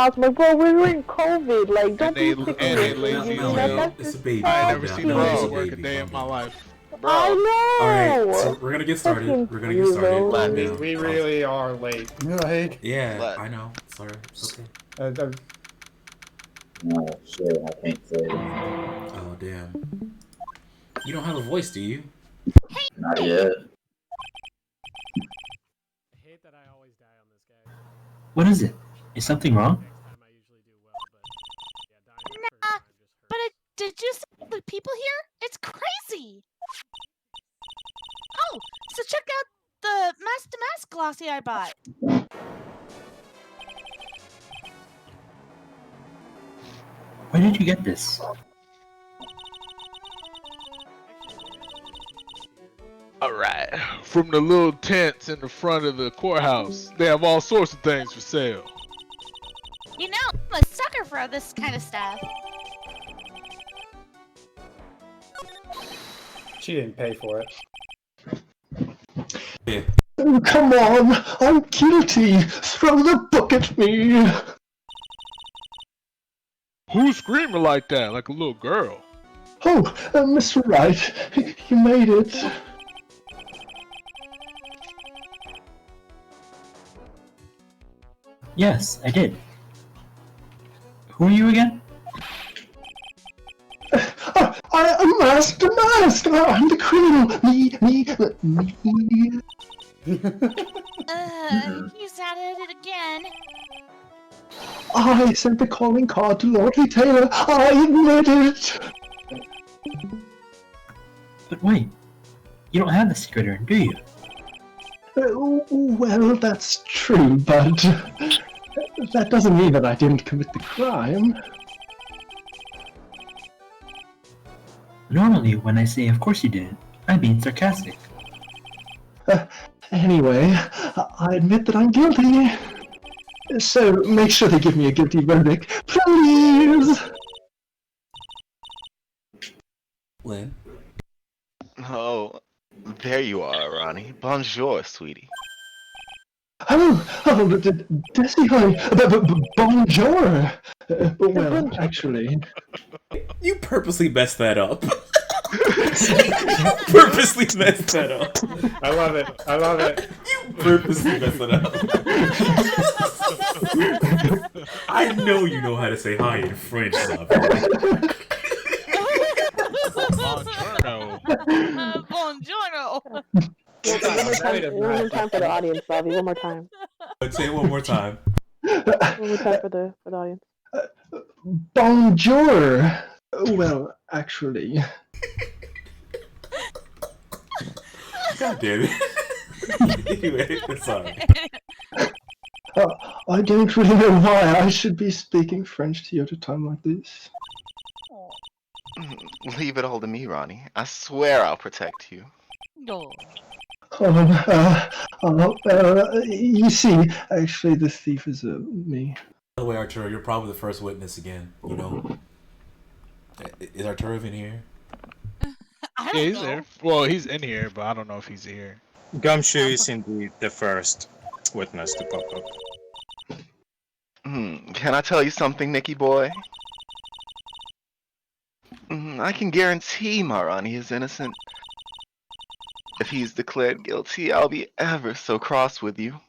house. I'm like, bro, we're in COVID. Like, don't be sick and they of lazy it. as hell. It's a baby. I ain't never seen a It's dog a work a baby. day in my life. Bro. I know. Alright, so we're gonna get started. We really are late. Like, Yeah, I know. Sorry. It's okay. No, shit, I can't say it. Oh, damn. You don't have a voice, do you? Not yet. What is it? Is something wrong? Nah, but did you see the people here? It's crazy! Oh, so check out the mask-to-mask glossy I bought. Where did you get this? Alright, from the little tents in the front of the courthouse. They have all sorts of things for sale. You know, I'm a sucker for this kind of stuff. she didn't pay for it. Yeah. Oh, come on! I'm guilty! Throw the book at me! Who's screaming like that? Like a little girl? Oh, Mr. Wright, you made it. Yes, I did. Who are you again? I'm masked, I'm the criminal! Me. He's at it again. I sent the calling card to Lord Taylor. I admit it! But wait, you don't have the secret urn, do you? Well, that's true, but that doesn't mean that I didn't commit the crime. Normally, when I say of course you did, I'm being sarcastic. Anyway, I admit that I'm guilty. So make sure they give me a guilty verdict, please! Lynn? Oh, there you are, Ronnie. Bonjour, sweetie. Desi, honey, bonjour! Well, actually... You purposely messed that up. Purposely messed that up. I love it. I love it. You purposely messed it up. I know you know how to say hi in French, Zvarri. Buongiorno. Buongiorno. One more time for the audience, Bobby. One more time. Say it one more time. One more time for the audience. Bonjour! Well, actually... God damn it. Anyway, sorry. I don't really know why I should be speaking French to you at a time like this. Leave it all to me, Ronnie. I swear I'll protect you. No. You see, actually the thief is me. By the way, Arturo, you're probably the first witness again, you know? Is Arturo even here? I Yeah, don't he's know. there. Well, he's in here, but I don't know if he's here. Gumshoe is indeed the first witness to pop up. Can I tell you something, Nicky boy? I can guarantee my Ronnie is innocent. If he's declared guilty, I'll be ever so cross with you.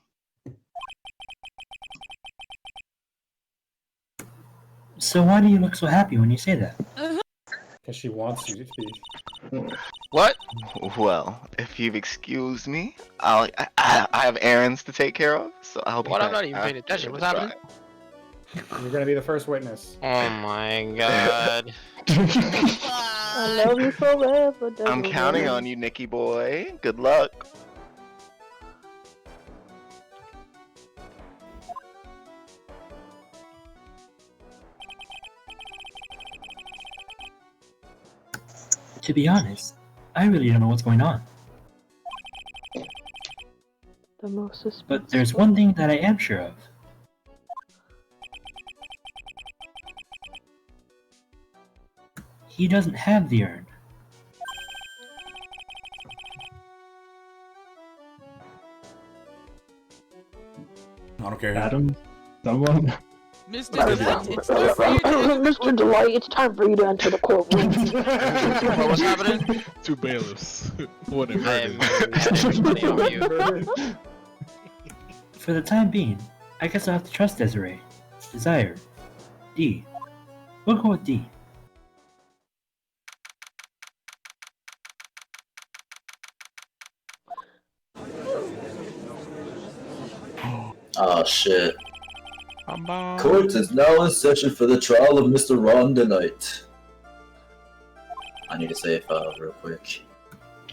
So why do you look so happy when you say that? Because she wants you to be. What? Well, if you've excused me, I have errands to take care of, so I'll be What? back I'm not even paying after attention. What's the happening? trial. You're gonna be the first witness. Oh my god. I love you forever. I'm counting on you, Nicky boy. Good luck. To be honest, I really don't know what's going on. The most suspicious. But there's one thing that I am sure of. He doesn't have the urn. I don't care. Adam, someone. Mr. Delight, it's time for you to... Mr. Delight, it's time for you to enter the courtroom. What's happening? 2 bailiffs. What a I murder. am everybody on mute. For the time being, I guess I'll have to trust Desiree. Desire. D. We'll go with D. Oh shit. I'm Court is now in session for the trial of Mr. Ron tonight. I need to say it real quick.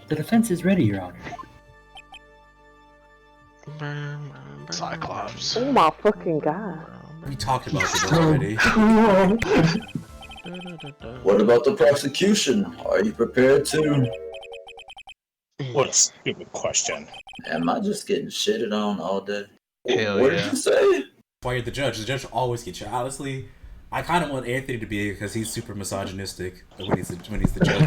The defense is ready, Your Honor. Cyclops. Oh my fucking god. We talked about this already. What about the prosecution? Are you prepared to? What a stupid question. Am I just getting shitted on all day? Hell what yeah. did you say? Why you're the judge? The judge always gets you. Honestly, I kind of want Anthony to be because he's super misogynistic when he's the judge.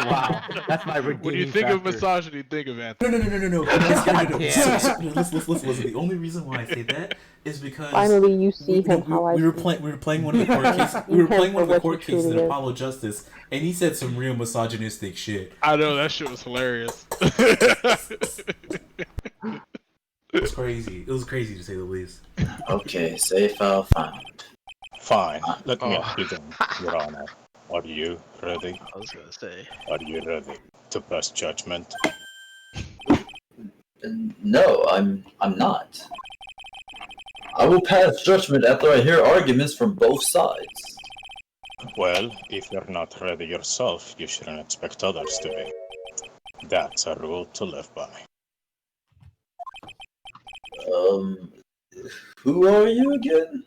Wow, that's my redeeming When you think factor. of misogyny, think of Anthony. No. Listen. The only reason why I say that is because Finally, you see him how I we were see. playing one of the court cases. We were playing one of the court cases in Apollo Justice, and he said some real misogynistic shit. I know, that shit was hilarious. It was crazy. It was crazy to say the least. Okay, safe file found. Fine. Let me ask you then, Your Honor. Are you ready? I was gonna say. Are you ready to pass judgment? No, I'm not. I will pass judgment after I hear arguments from both sides. Well, if you're not ready yourself, you shouldn't expect others to be. That's a rule to live by. Who are you again?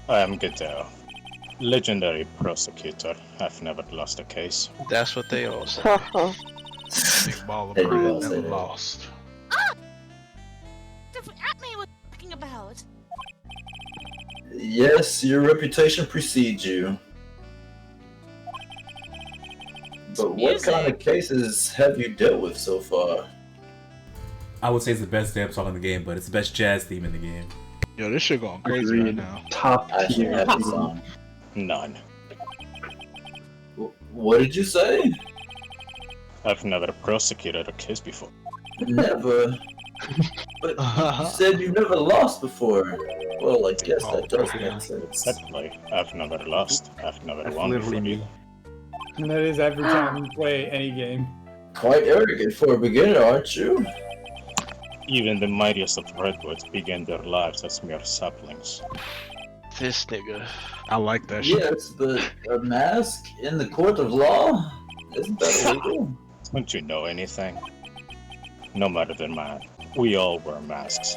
I am Godot. Legendary prosecutor. I've never lost a case. That's what they all say. Big ball of They do bread, all say never that. lost. The Atme was talking about. Yes, your reputation precedes you. But what kind of cases have you dealt with so far? I would say it's the best damn song in the game, but it's the best jazz theme in the game. Yo, this shit going crazy right now. Top I should tier. have the song. None. What did you say? I've never prosecuted a case before. Never. But you said you never lost before. Well, I guess that does make sense. Technically, I've never lost. I've never That's won literally before me. either. And that is every time you play any game. Quite arrogant for a beginner, aren't you? Even the mightiest of redwoods begin their lives as mere saplings. This nigga. I like that shit. Yes, but a mask in the court of law? Isn't that illegal? Don't you know anything? No matter the man, we all wear masks.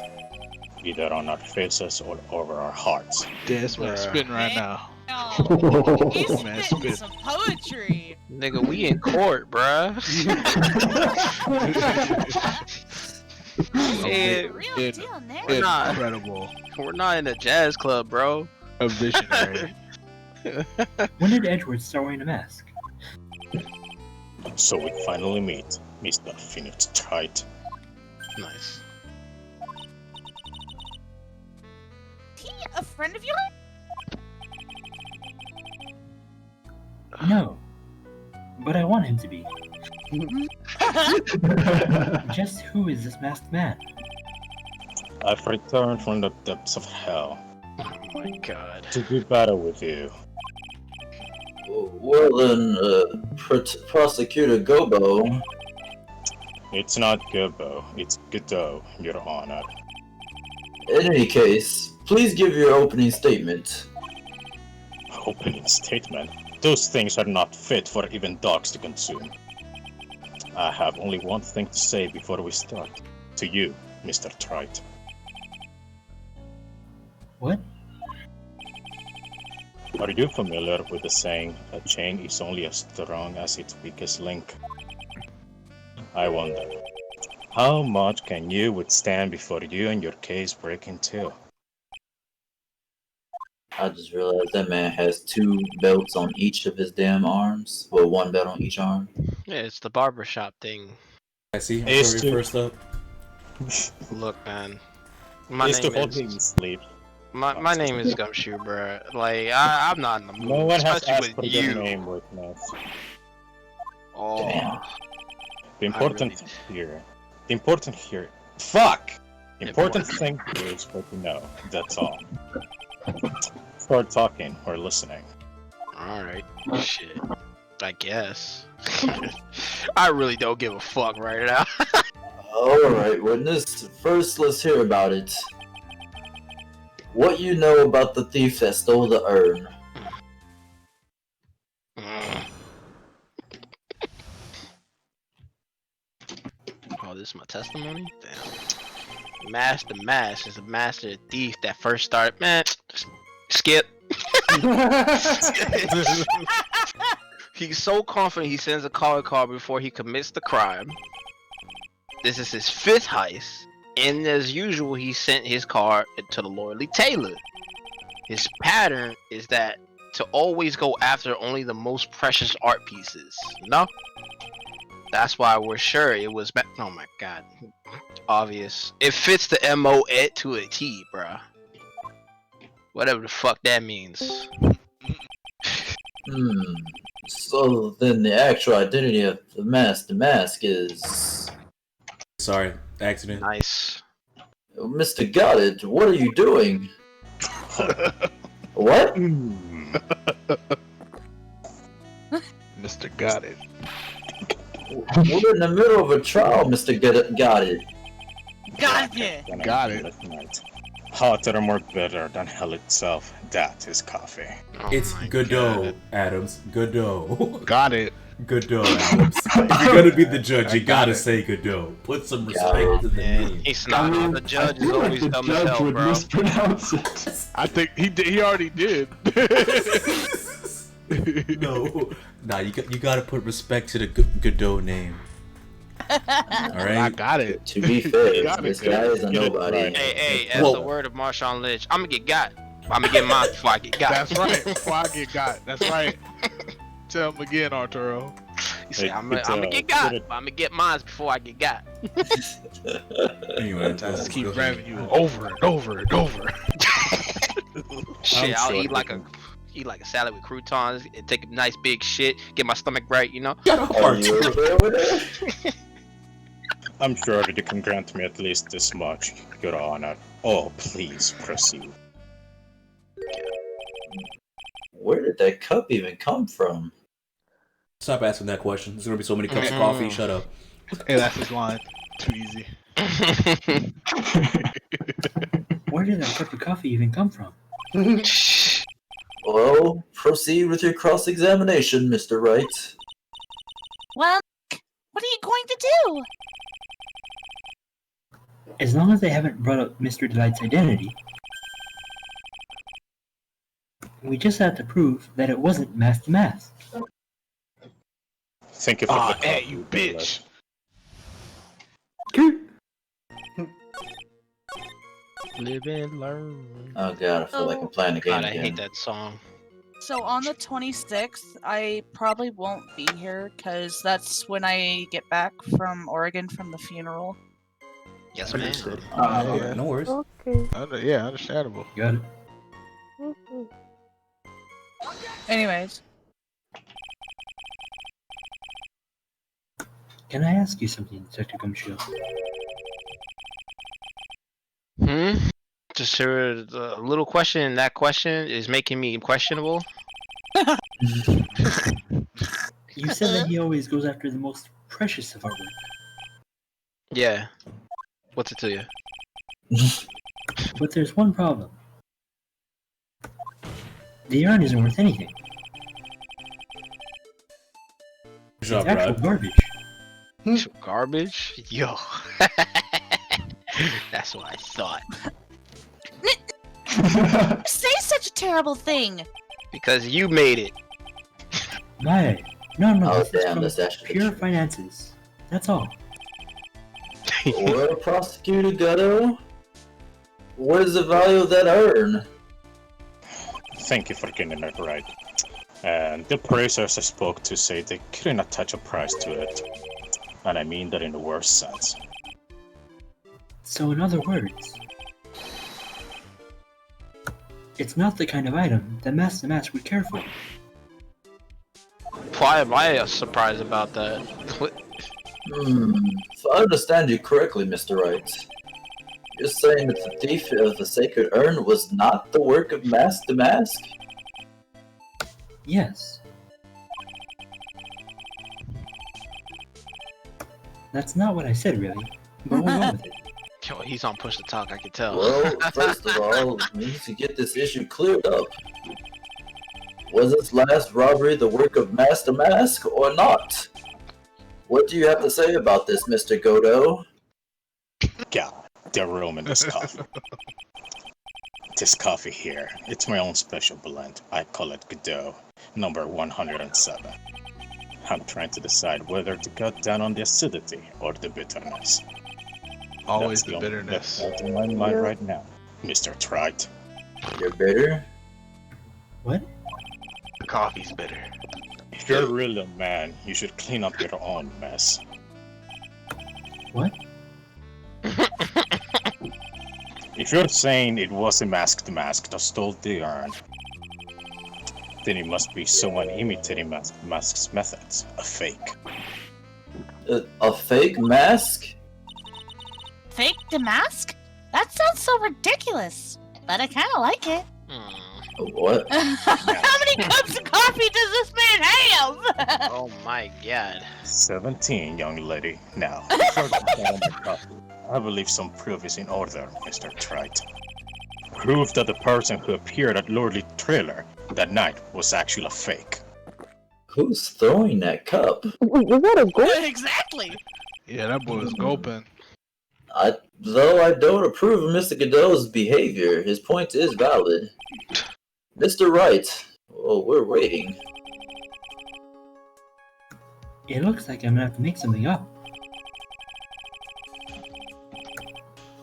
Either on our faces or over our hearts. Yeah, this man spitting right now. Oh, he's Man, spitting spit. some poetry. Nigga, we in court, bruh. Yeah, Real deal, Nick. We're not. Incredible. We're not in a jazz club, bro. A visionary. When did Edward start wearing a mask? So we finally meet, Mr. Phoenix Wright. Nice. He a friend of yours? No. But I want him to be. Just who is this masked man? I've returned from the depths of hell Oh my god. to do battle with you. Well then, Prosecutor Gobo. It's not Gurbo, it's Godot, Your Honor. In any case, please give your opening statement. Opening statement. Those things are not fit for even dogs to consume. I have only one thing to say before we start. To you, Mr. Wright. What? Are you familiar with the saying, a chain is only as strong as its weakest link? I wonder, how much can you withstand before you and your case break in two? I just realized that man has 2 belts on each of his damn arms. Well, 1 belt on each arm. Yeah, it's the barbershop thing. I see. I'm Ace sorry, to- first up. Look, man. My Is to name hold me in is sleep. My name is Gumshoe, bro. Like I'm not in the mood. No one has especially asked with for you. your name, witness. Oh. The important here. The important here. Fuck! The important thing here is what you know. That's all. Start talking or listening. Alright. Shit. I guess. I really don't give a fuck right now. Alright, witness. First, let's hear about it. What you know about the thief that stole the urn? Oh, this is my testimony? Damn. Master Mash is a master thief that first started. Man, skip. He's so confident he sends a calling card before he commits the crime. This is his 5th heist, and as usual, he sent his card to the Lordly Taylor. His pattern is that to always go after only the most precious art pieces. You know? That's why we're sure it was. Oh my god, obvious. It fits the MO to a T, bruh. Whatever the fuck that means. So then the actual identity of the mask is... Sorry, accident. Nice. Mr. Goddard, what are you doing? What? Mr. Got It. We're in the middle of a trial, Mr. Goddard. Got it. Got it. Hotter or more bitter than hell itself. That is coffee. Oh It's Godot, Adams. Godot. Got it. Godot, Adams. If you're gonna be the judge, you gotta say Godot. Put some respect to the name. It's not. The judge is feel like always the dumb as judge hell, would bro. mispronounce it. I think he already did. No, nah, you gotta put respect to the Godot name. Alright? I got it. To be fair, Got it, this guy is a nobody. Hey, as the word of Marshawn Lynch, I'm gonna get got. I'm gonna get mine before I get got. That's right. Before I get got. That's right. Tell him again, Arturo. You say, I'm gonna get got, but I'm gonna get mine before I get got. Anyway, Just keep grabbing you over and over and over. Shit, I'll eat like a salad with croutons and take a nice big shit, get my stomach right, you know? I'm sure that you can grant me at least this much, Your Honor. Oh, please proceed. Where did that cup even come from? Stop asking that question. There's gonna be so many cups of coffee. Shut up. Hey, that's his line. Too easy. Where did that cup of coffee even come from? Well, proceed with your cross-examination, Mr. Wright. Well, what are you going to do? As long as they haven't brought up Mr. Delight's identity, we just have to prove that it wasn't Master Mask. Thank you for the hey, you bitch. Live and learn. Oh god, I feel like I'm playing the game God, I again. hate that song. So on the 26th, I probably won't be here because that's when I get back from Oregon from the funeral. Yes, ma'am. Yeah. No worries. Okay. Yeah, understandable. Got it. Anyways, Can I ask you something, Detective Gumshoe? Just a little question, and that question is making me questionable. You said that he always goes after the most precious of our work. Yeah. What's it to you? But there's one problem. The yarn isn't worth anything. Good job, It's actual Brad. garbage. Garbage? Yo. That's what I thought. say such a terrible thing. Because you made it. Why? No, Oh, this is damn, from that's actually pure true. finances. That's all. Well, Prosecutor Gutto, what is the value of that urn? Thank you for getting it right. And the appraisers I spoke to say they couldn't attach a price to it. And I mean that in the worst sense. So in other words, It's not the kind of item that Master the Mask would care for. Why am I surprised about that? If I understand you correctly, Mr. Wright, you're saying that the thief of the sacred urn was not the work of Master the Mask? Yes. That's not what I said, really. But we'll go with it. Yo, he's on push to talk, I can tell. Well, first of all, we need to get this issue cleared up. Was this last robbery the work of Master Mask or not? What do you have to say about this, Mr. Godot? God, the room in this coffee. This coffee here, it's my own special blend. I call it Godot, number 107. I'm trying to decide whether to cut down on the acidity or the bitterness. Always That's the only bitterness. that's in my mind right now, Mr. Wright. You're bitter? What? The coffee's bitter. If you're really a man, you should clean up your own mess. What? If you're saying it was a masked mask that stole the urn, then it must be someone imitating Mask's methods. A fake. A fake mask? Fake the mask? That sounds so ridiculous, but I kind of like it. What? How many cups of coffee does this man have? Oh my god. 17, young lady. Now, before we get on the coffee, I believe some proof is in order, Mr. Wright. Proof that the person who appeared at Lordly Trailer that night was actually a fake. Who's throwing that cup? Was that a goal? Exactly. Yeah, that boy was gulping. Though I don't approve of Mr. Godot's behavior, his point is valid. Mr. Wright, well, we're waiting. It looks like I'm gonna have to make something up.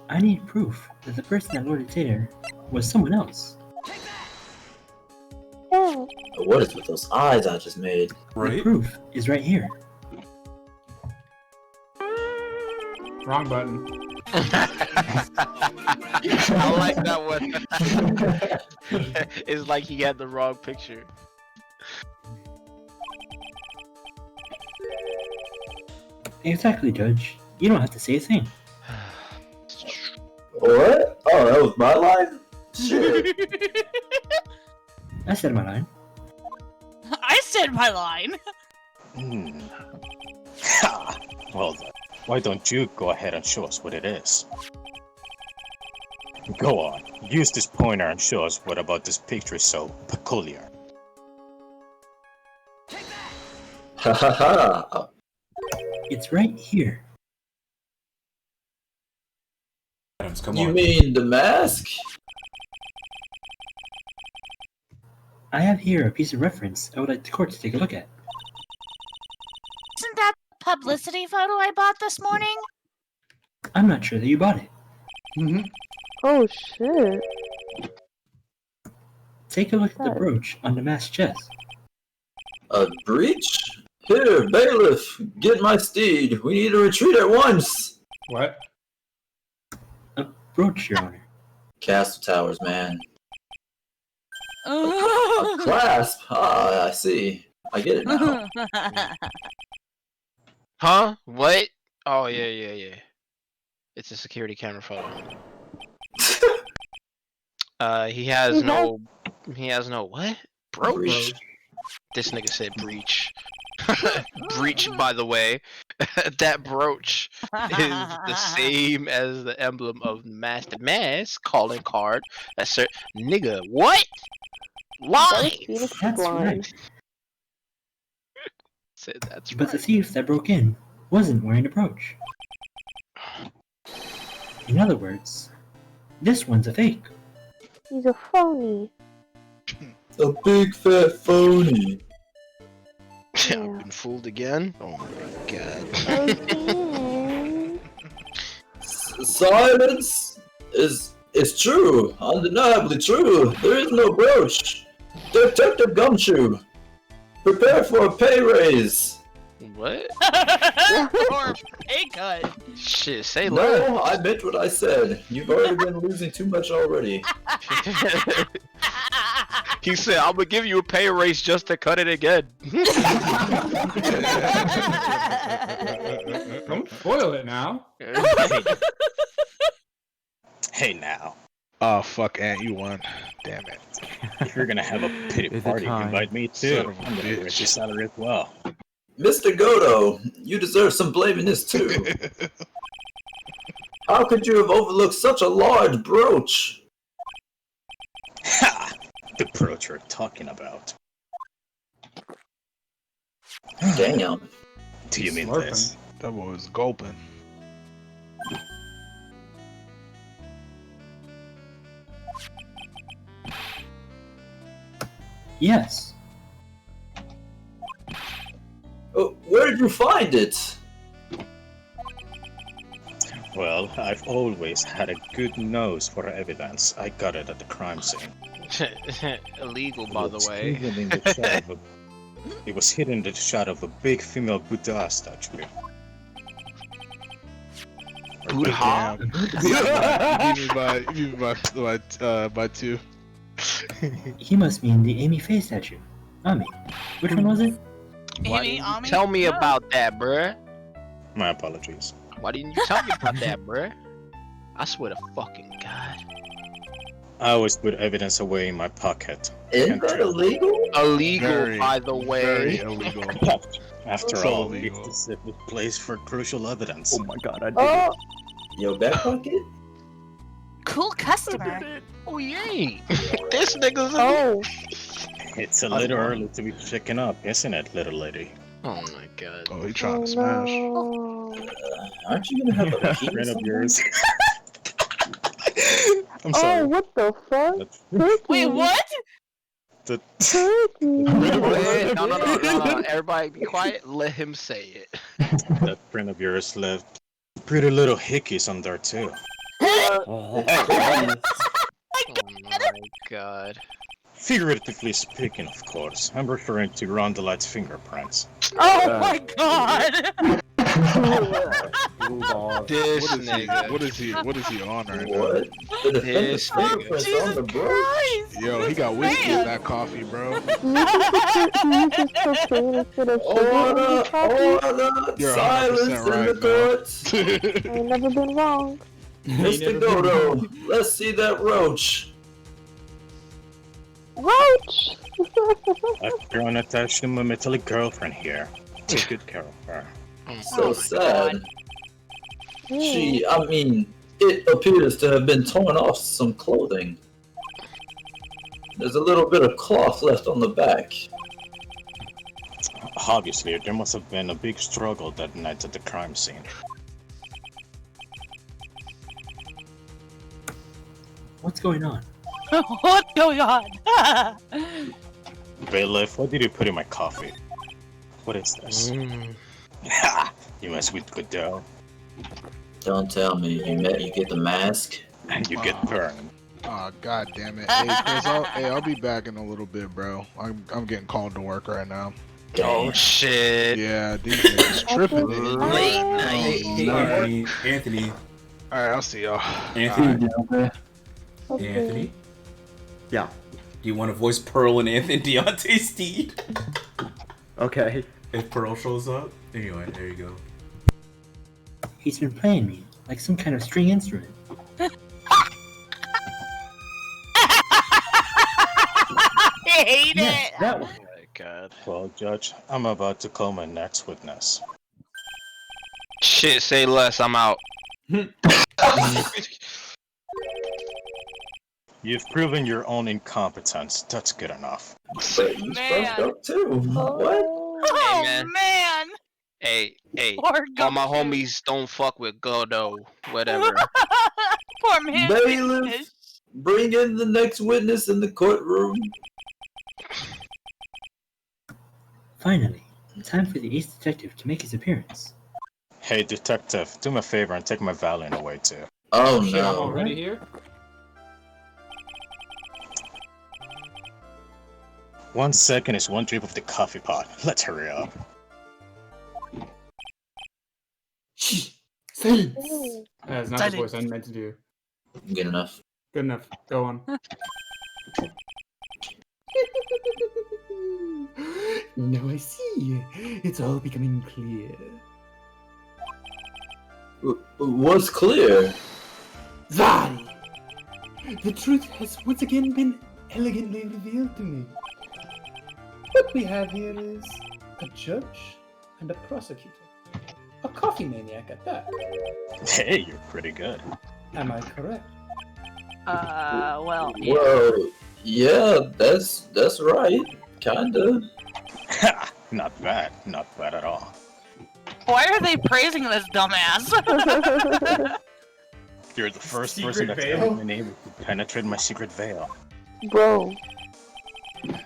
I need proof that the person at Lord Tater was someone else. What is with those eyes I just made? The proof is right here. Wrong button. I like that one. It's like he had the wrong picture. Exactly, Judge. You don't have to say a thing. What? Oh, that was my line? Shit. I said my line. I said my line. Ha! Well then, why don't you go ahead and show us what it is? Go on, use this pointer and show us what about this picture is so peculiar. Ha ha ha! It's right here. Come You on. mean the mask? I have here a piece of reference I would like the court to take a look at. Isn't that the publicity photo I bought this morning? I'm not sure that you bought it. Oh shit. Take a look at the brooch on the mask's chest. A breach? Here, bailiff, get my steed. We need to retreat at once. What? A brooch, Your Honor. Castle Towers, man. A clasp? Ah, I see. I get it now. Huh? What? Oh yeah. It's a security camera photo. He has no what? Brooch? This nigga said breach. Breach, by the way. That brooch is the same as the emblem of Master Mask calling card. That's nigga, what? Lie! That's right. Said that's But the right. thief that broke in wasn't wearing a brooch. In other words, this one's a fake. He's a phony. A big fat phony. I've been fooled again? Oh my god. Silence is true. Undeniably true. There is no brooch. Detective Gumshoe, prepare for a pay raise. What? Or a pay cut. Shit, say less. No, I meant what I said. You've already been losing too much already. He said, I'm gonna give you a pay raise just to cut it again. Don't spoil it now. Hey now, Oh fuck, Ant, you won. Damn it. if you're gonna have a pity Is it party, time? invite me Son too. of a I'm gonna raise bitch. your salary as well. Mr. Godo, you deserve some blame in this too. How could you have overlooked such a large brooch? Ha! The brooch you're talking about. Damn. Do you mean Slurping. this? That boy was gulping. Yes. Where did you find it? Well, I've always had a good nose for evidence. I got it at the crime scene. Illegal, by the It was way. hidden in the shadow of It was hidden in the shadow of a big female Buddha statue. Buddha? You beat me by 2. He must mean the Amy Faye statue. Ami. Which one was it? Why didn't you tell me about that, bruh? My apologies. Why didn't you tell me about that, bruh? I swear to fucking God. I always put evidence away in my pocket. Isn't that illegal? Illegal, Very, by the way. very illegal. After So all, illegal. it's a specific place for crucial evidence. Oh my god, I did Oh, Your back pocket? Cool customer. Oh, yay. This nigga's oh. It's a little early to be checking up, isn't it, little lady? Oh my God. Oh, he trying to smash. No. Aren't you gonna have a Friend penis of on yours. I'm Oh, sorry. what the fuck? That's Wait, what? the Turkey. Wait, no. Everybody be quiet. Let him say it. that friend of yours left pretty little hickeys on there too. Oh, Christ. Oh my God. Figuratively speaking, of course. I'm referring to Rondelight's fingerprints. Oh my God! Move on. This What is he? nigga. What is he on right now? What? The defendant's This nigga. fingerprints on the brooch? Christ! Yo, he got whiskey in Man. that coffee, bro. You just cocaine instead of Order! sugar. Order! You're 100% Silence in right, the Mel. court! I ain't never been wrong. Mr. Godo, let's see that roach. Roach! I've grown attached to my metallic girlfriend here. Take good care of her. So sad. It appears to have been torn off some clothing. There's a little bit of cloth left on the back. Obviously, there must have been a big struggle that night at the crime scene. What's going on? What's going on? Bailiff, what did you put in my coffee? What is this? Ha! You mess with Godot, Don't tell me you get the mask. and you get burned. Oh, god damn it. Hey, Chris, I'll be back in a little bit, bro. I'm getting called to work right now. Oh shit. Yeah, these niggas tripping. dude. Late Hey, night. Anthony. Alright, I'll see y'all. Anthony. Okay. Anthony. Yeah. Do you want to voice Pearl and Anthony Deontay's Steed? Okay. If Pearl shows up? Anyway, there you go. He's been playing me like some kind of string instrument. I hate Yes, it. that one. Oh my God. Well, Judge, I'm about to call my next witness. Shit, say less. I'm out. You've proven your own incompetence. That's good enough. But you Man. fucked up too. What? Oh man. man. Hey, Poor all my Gumshoe. homies don't fuck with Godo. Whatever. Poor man. Bailiff, bring in the next witness in the courtroom. Finally, time for the ace detective to make his appearance. Hey, detective, do me a favor and take my Valiant away too. Oh Shit, I'm no. already here. 1 second is one drip of the coffee pot. Let's hurry up. Silence! That's not the voice I meant to do. Good enough. Good enough. Go on. Now I see. It's all becoming clear. What's clear? Zvarri! The truth has once again been elegantly revealed to me. What we have here is a judge and a prosecutor. A coffee maniac at that. Hey, you're pretty good. Am I correct? Well. Yeah. Well, yeah, that's right. Kinda. Not bad. Not bad at all. Why are they praising this dumbass? You're the first Secret person that's veil? ever been able to penetrate my secret veil. Bro.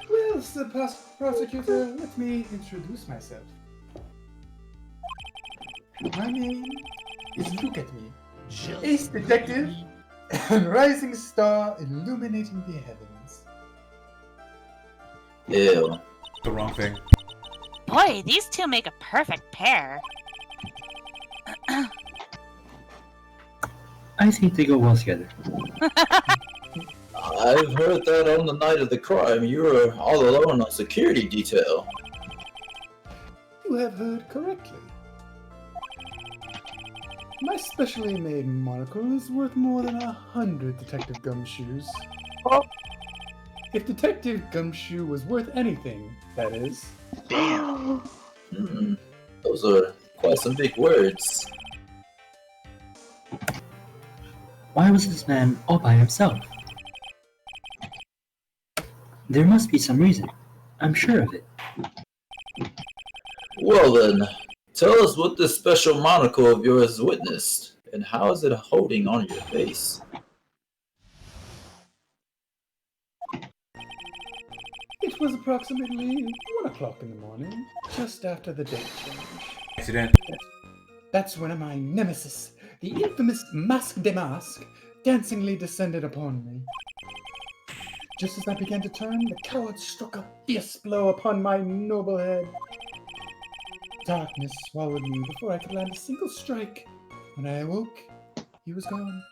Well, Sir Prosecutor, let me introduce myself. My name is Look at Me, ace detective and rising star illuminating the heavens. Ew. The wrong thing. Boy, these two make a perfect pair. I think they go well together. I've heard that on the night of the crime you were all alone on security detail. You have heard correctly. My specially made monocle is worth more than 100 Detective Gumshoes. If Detective Gumshoe was worth anything, that is. Damn. Those are quite some big words. Why was this man all by himself? There must be some reason. I'm sure of it. Well then, tell us what this special monocle of yours witnessed, and how is it holding on your face? It was approximately 1 o'clock in the morning, just after the date change. Accident. That's when my nemesis, the infamous Masque de Masque, dancingly descended upon me. Just as I began to turn, the coward struck a fierce blow upon my noble head. Darkness swallowed me before I could land a single strike. When I awoke, he was gone.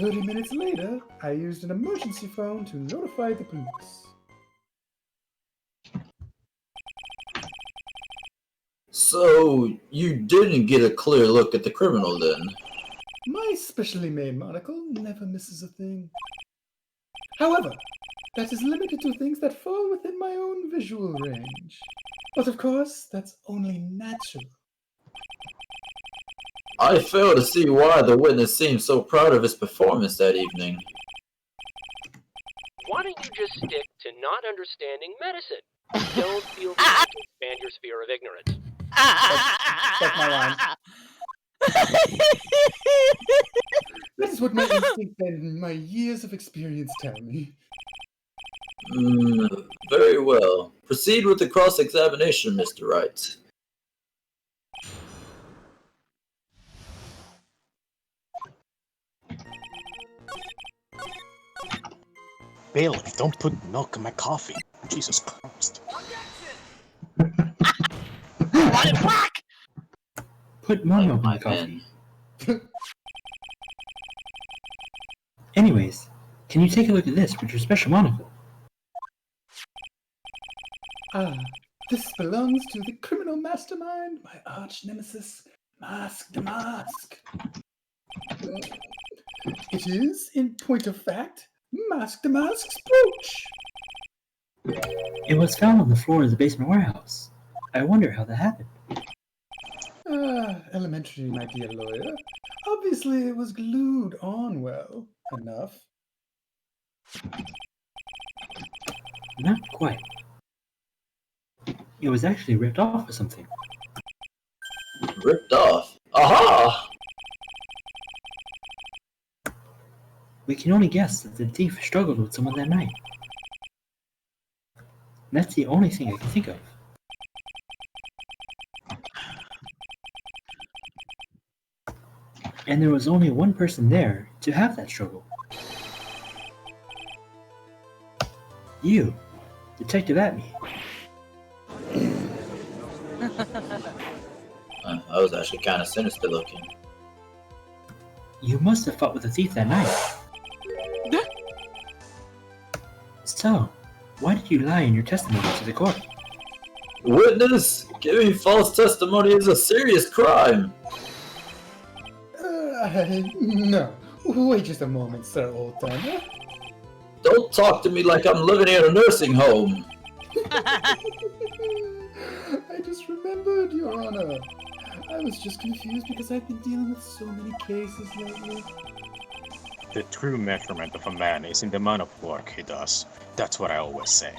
30 minutes later, I used an emergency phone to notify the police. So, you didn't get a clear look at the criminal then? My specially made monocle never misses a thing. However, that is limited to things that fall within my own visual range. But of course, that's only natural. I fail to see why the witness seemed so proud of his performance that evening. Why don't you just stick to not understanding medicine? Don't feel the need to expand your sphere of ignorance. That's my line. That is what my instinct and my years of experience tell me. Very well. Proceed with the cross-examination, Mr. Wright. Bailiff, don't put milk in my coffee. Jesus Christ. Want it black? Put more milk in my coffee. Anyways, can you take a look at this with your special monocle? Ah, this belongs to the criminal mastermind, my arch nemesis, Masque de Masque. It is, in point of fact, Masque de Masque's brooch. It was found on the floor of the basement warehouse. I wonder how that happened. Elementary, my dear lawyer. Obviously, it was glued on well enough. Not quite. It was actually ripped off or something. Ripped off? Aha! We can only guess that the thief struggled with someone that night. That's the only thing I can think of. And there was only one person there to have that struggle. You, Detective Atme. was actually kind of sinister looking. You must have fought with a thief that night. So, why did you lie in your testimony to the court? Witness, giving false testimony is a serious crime. No. Wait just a moment, Sir Old-Timer. Don't talk to me like I'm living in a nursing home. I just remembered, Your Honor. I was just confused because I've been dealing with so many cases lately. The true measurement of a man is in the amount of work he does. That's what I always say.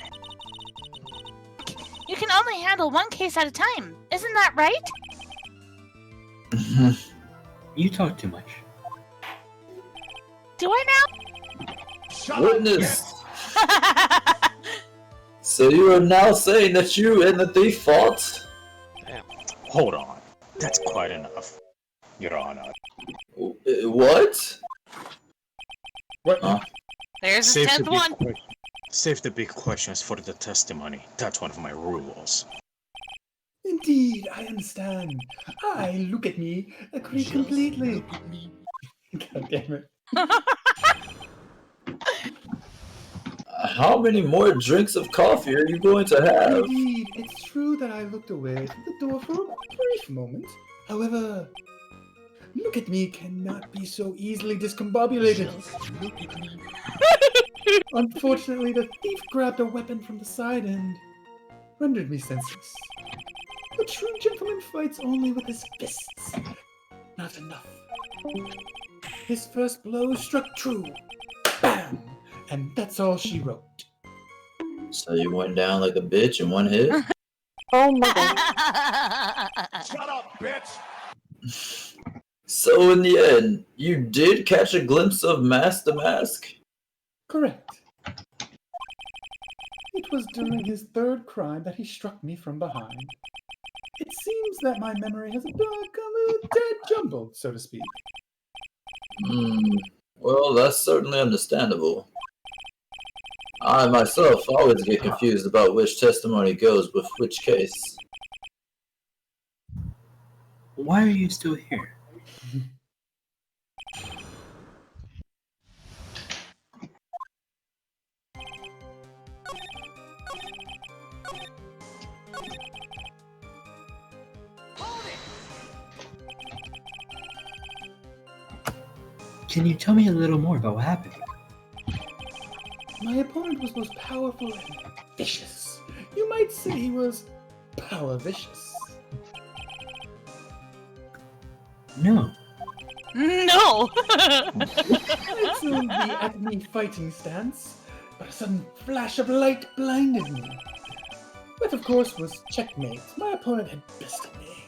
You can only handle one case at a time. Isn't that right? You talk too much. Do I now? Witness! So you are now saying that you and the thief fought? Hold on. That's quite enough, Your Honor. What? What? There's the 10th one. Save the big questions for the testimony. That's one of my rules. Indeed, I understand. Look at me, agree completely. God damn it. How many more drinks of coffee are you going to have? Indeed, it's true that I looked away from the door for a brief moment. However, look at me cannot be so easily discombobulated. Unfortunately, the thief grabbed a weapon from the side and rendered me senseless. A true gentleman fights only with his fists. Not enough. His first blow struck true. Bam! And that's all she wrote. So you went down like a bitch in one hit? Oh my god. Shut up, bitch! So in the end, you did catch a glimpse of Master Mask? Correct. It was during his third crime that he struck me from behind. It seems that my memory has become a dead jumbled, so to speak. Well, that's certainly understandable. I myself always get confused about which testimony goes with which case. Why are you still here? Can you tell me a little more about what happened? My opponent was both powerful and vicious. You might say he was power vicious. No. No! I assumed the at-me fighting stance, but a sudden flash of light blinded me. That, of course, was checkmate. My opponent had bested me.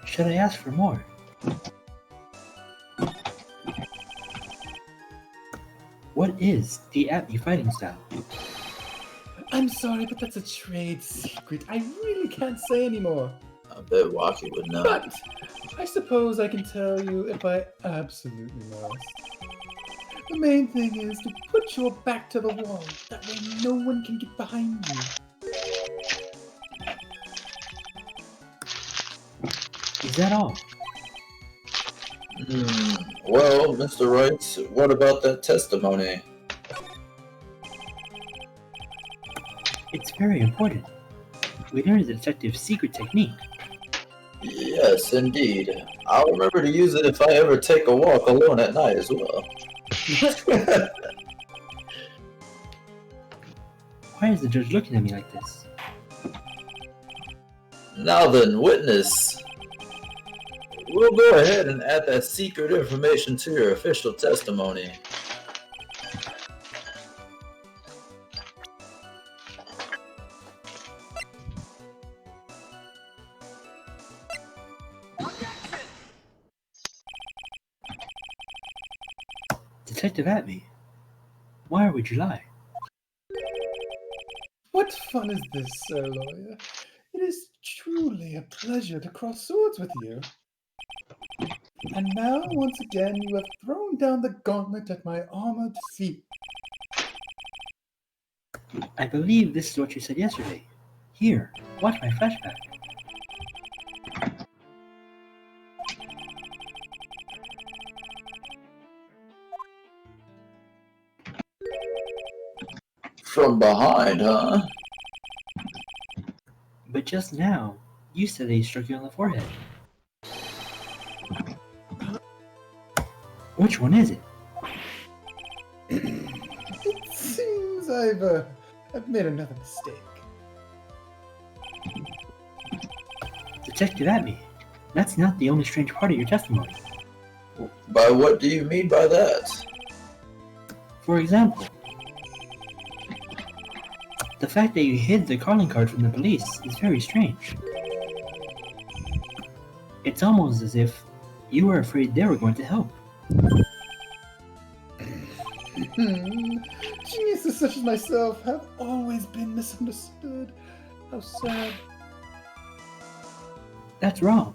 Should I ask for more? What is the at-me fighting style? I'm sorry, but that's a trade secret. I really can't say anymore. I bet Waki would know. But I suppose I can tell you if I absolutely must. The main thing is to put your back to the wall. That way no one can get behind you. Is that all? Well, Mr. Wright, what about that testimony? It's very important. We learned the detective's secret technique. Yes, indeed. I'll remember to use it if I ever take a walk alone at night as well. Why is the judge looking at me like this? Now then, witness. We'll go ahead and add that secret information to your official testimony. Detective at-me. Why would you lie? What fun is this, Sir Lawyer? It is truly a pleasure to cross swords with you. And now, once again, you have thrown down the gauntlet at my armored feet. I believe this is what you said yesterday. Here, watch my flashback. From behind, huh? But just now, you said that he struck you on the forehead. Which one is it? It seems I've made another mistake. Detective Atme, that's not the only strange part of your testimony. By what do you mean by that? For example, the fact that you hid the calling card from the police is very strange. It's almost as if you were afraid they were going to help. Geniuses such as myself have always been misunderstood. How sad. That's wrong.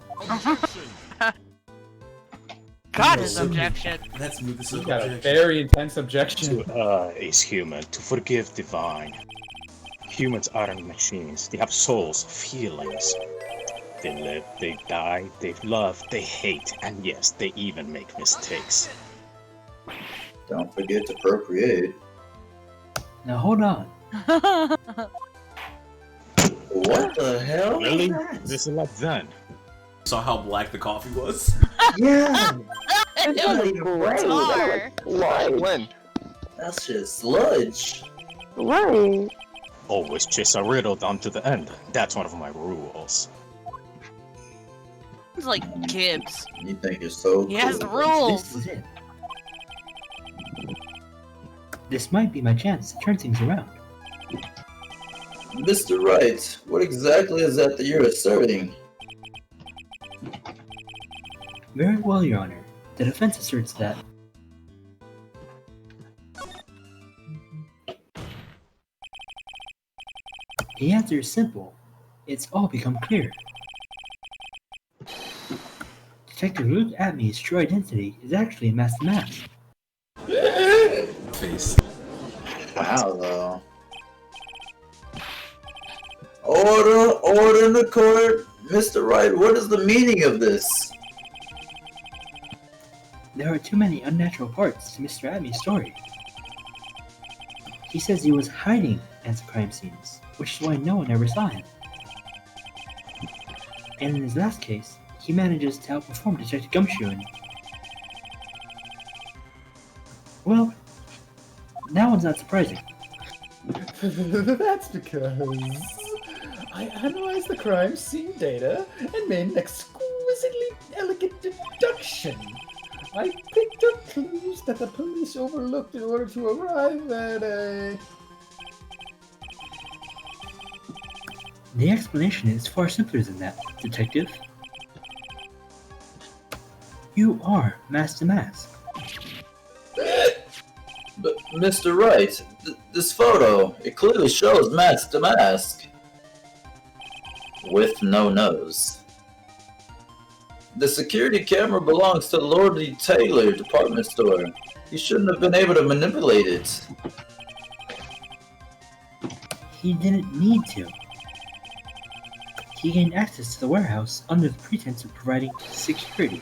Got his objection. Let's move this You got a very intense objection. To err is human, to forgive divine. Humans aren't machines, they have souls, feelings. They live, they die, they love, they hate, and yes, they even make mistakes. Don't forget to procreate. Now hold on. What the hell? Really? This is like then. Saw how black the coffee was? Yeah! It's really great. Like when? That's just sludge. Right. Always chase a riddle down to the end. That's one of my rules. It's like Gibbs. You think you're so He has the cool. rules. This is it. This might be my chance to turn things around. Mr. Wright, what exactly is that you're asserting? Very well, Your Honor. The defense asserts that the answer is simple. It's all become clear. Detective Luke Atme's true identity is actually a masked mask. Face. Wow, though. Order in the court. Mr. Wright, what is the meaning of this? There are too many unnatural parts to Mr. Atme's story. He says he was hiding at the crime scenes, which is why no one ever saw him. And in his last case, he manages to outperform Detective Gumshoe and... Well, that one's not surprising. That's because I analyzed the crime scene data and made an exquisitely elegant deduction. I picked up clues that the police overlooked in order to arrive at a... The explanation is far simpler than that, Detective. You are Mask to Mask. But, Mr. Wright, this photo, it clearly shows mask to mask. With no nose. The security camera belongs to Lord Taylor department store. He shouldn't have been able to manipulate it. He didn't need to. He gained access to the warehouse under the pretense of providing security.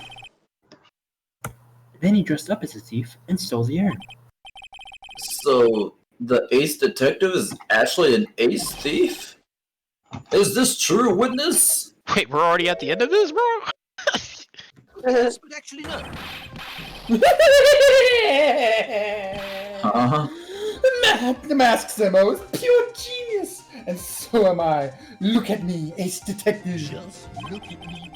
Then he dressed up as a thief and stole the urn. So, the ace detective is actually an ace thief? Is this true, witness? Wait, we're already at the end of this, bro? Yes, but actually no. Uh-huh. The mask Zemo is pure genius, and so am I. Look at me, ace detective. Just look at me.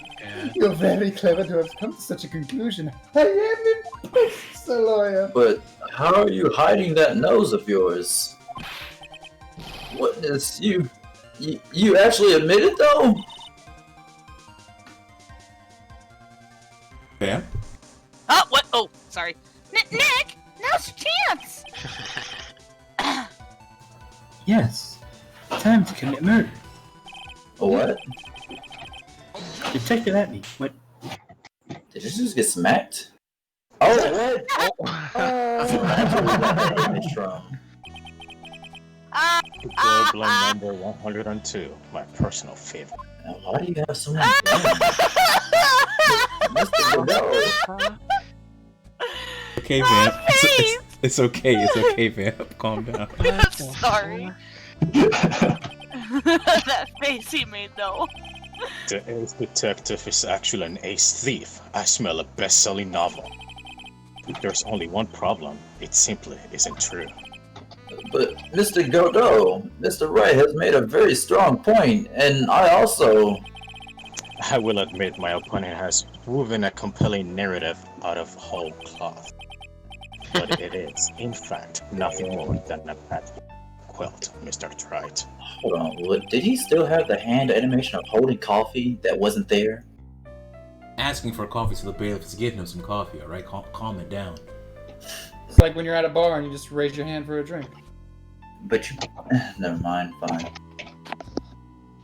You're very clever to have come to such a conclusion. I am impressed, Sir Lawyer. But how are you hiding that nose of yours? Witness, you actually admit it, though? Bam? Oh, what? Oh, sorry. Nick, now's your chance. Yes. Time to commit murder. What? Detective Atme, what? Did you just get smacked? Oh, what? That's where we got that image from. Girl blend number 102, my personal favorite. Now, why do you have so many Mr. Bordeaux. Okay, man. It's okay, Vamp. Calm down. Sorry. That face he made though. The ace detective is actually an ace thief. I smell a best-selling novel. There's only one problem. It simply isn't true. But Mr. Godot, Mr. Wright has made a very strong point, and I also... I will admit my opponent has woven a compelling narrative out of whole cloth. But it is, in fact, nothing more than a patchwork quilt, Mr. Wright. Hold on, what? Did he still have the hand animation of holding coffee that wasn't there? Asking for coffee so the bailiff is getting him some coffee, alright? Calm it down. It's like when you're at a bar and you just raise your hand for a drink. But you... Never mind, fine.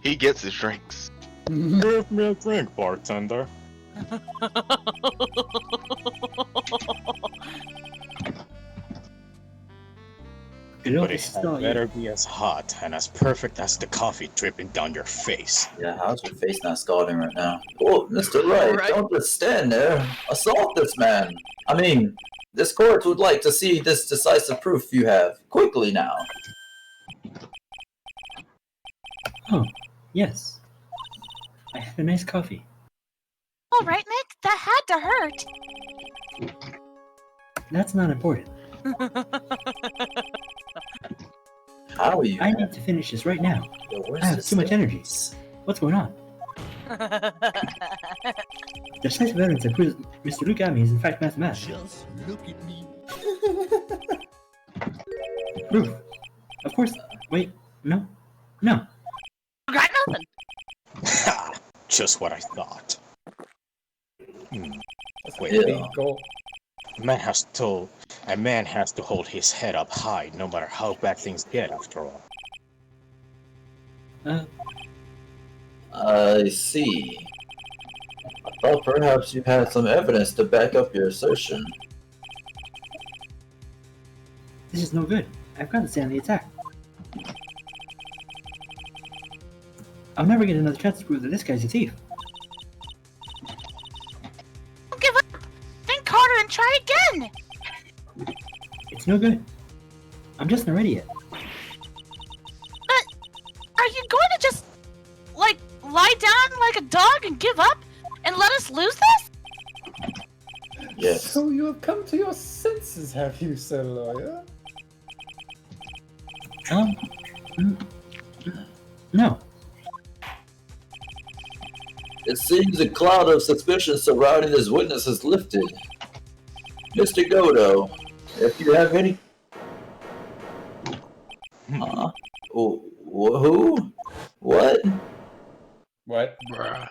He gets his drinks. Give me a drink, bartender. But it had better be as hot and as perfect as the coffee dripping down your face. Yeah, how's your face not scalding right now? Oh, Mr. Wright, don't just stand there. Assault this man. I mean, this court would like to see this decisive proof you have. Quickly now. Oh, yes. I had a nice coffee. All right, Nick, that had to hurt. That's not important. How are you? I need to finish this right now. Yo, I have too much energy. What's going on? Decisive evidence that proves Mr. Lukami is in fact mathematics. Just look at me. Proof. Of course. Wait. No. No. Got nothing. Ha! Just what I thought. Wait. Yeah. A man has to hold his head up high, no matter how bad things get. After all. I see. I thought perhaps you had some evidence to back up your assertion. This is no good. I've got to stay on the attack. I'll never get another chance to prove that this guy's a thief. Don't give up. Think harder and try again. It's no good. I'm just not ready yet. But are you going to just like lie down like a dog and give up and let us lose this? Yes. So you have come to your senses, have you, Sir Lawyer? No. It seems a cloud of suspicion surrounding this witness has lifted. Mr. Godot, if you have any... Who? What? What? Bruh.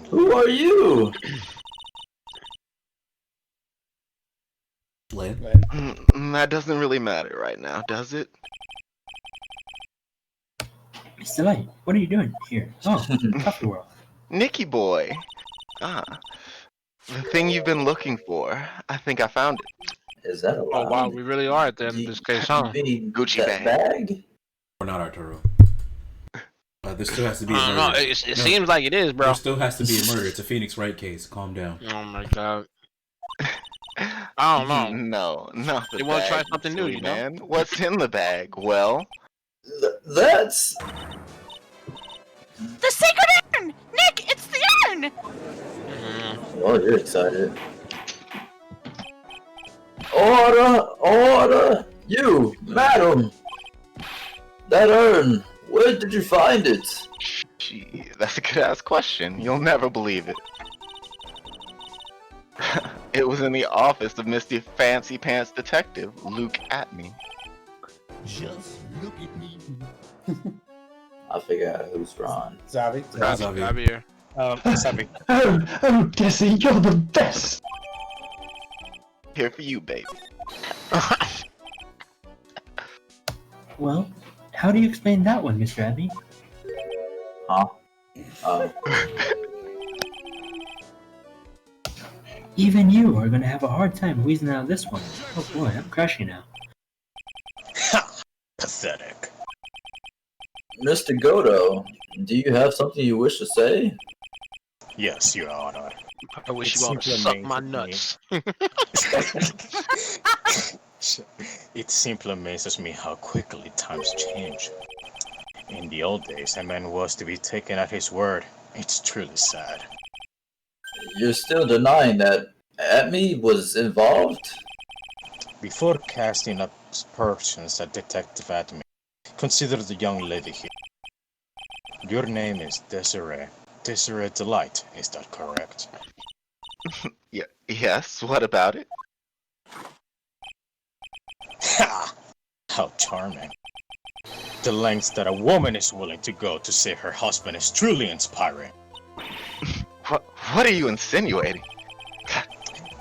Who are you? That doesn't really matter right now, does it? Mr. Light, what are you doing here? Oh, Coffee World. Nicky boy. The thing you've been looking for. I think I found it. Is that allowed? Oh wow, we really are at the end of this case, huh? Gucci bag. Or not, Arturo. There still has to be a I don't murder. know. It seems like it is, bro. There still has to be a murder. It's a Phoenix Wright case. Calm down. Oh my god. I don't know. No, not the You want to try bag, something new, silly you know? man. What's in the bag? Well, That's... The secret urn! Nick, it's the urn! Oh, you're excited. Order! Order! You, madam! That urn, where did you find it? gee, that's a good ass question. You'll never believe it. It was in the office of Mr. Fancy Pants Detective, Luke Atney. Just look at me. I'll figure out who's Ron. Zvarri. Zvarri here. Zvarri. Oh, Desi, you're the best! Here for you, baby. Well, how do you explain that one, Mr. Abby? Huh? Even you are gonna have a hard time wheezing out this one. Oh boy, I'm crashing now. Pathetic. Mr. Godot, do you have something you wish to say? Yes, Your Honor. I wish It's you all to simply suck amazing my to me. nuts. It simply amazes me how quickly times change. In the old days, a man was to be taken at his word. It's truly sad. You're still denying that Atme was involved? Before casting aspersions at Detective Admin, consider the young lady here. Your name is Desiree. Desiree Delight, is that correct? Yeah, yes, what about it? Ha! How charming. The lengths that a woman is willing to go to save her husband is truly inspiring. What are you insinuating?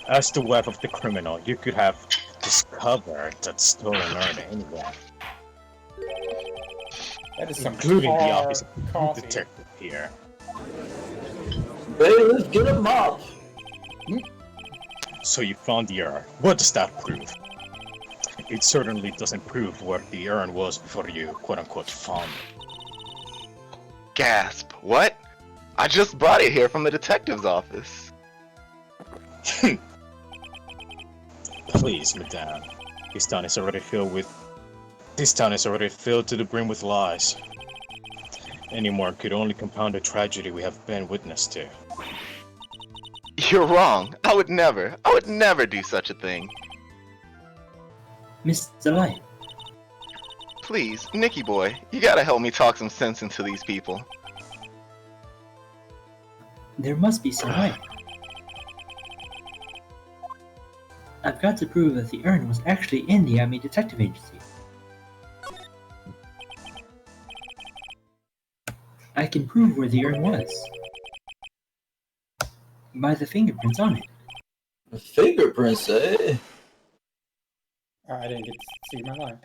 As the wife of the criminal, you could have discovered that stolen urn anywhere. That is some including the tar office of the coffee. detective here. Bailiff, get a mop! So you found the urn. What does that prove? It certainly doesn't prove where the urn was before you, quote-unquote, found it. Gasp. What? I just brought it here from the detective's office. Please, madame. This town is already filled to the brim with lies. Any more could only compound the tragedy we have been witness to. You're wrong. I would never do such a thing. Miss Delight. Please, Nicky boy, you gotta help me talk some sense into these people. There must be some way. I've got to prove that the urn was actually in the Army Detective Agency. I can prove where the urn was. By the fingerprints on it. Fingerprints, eh? I didn't get to see my line.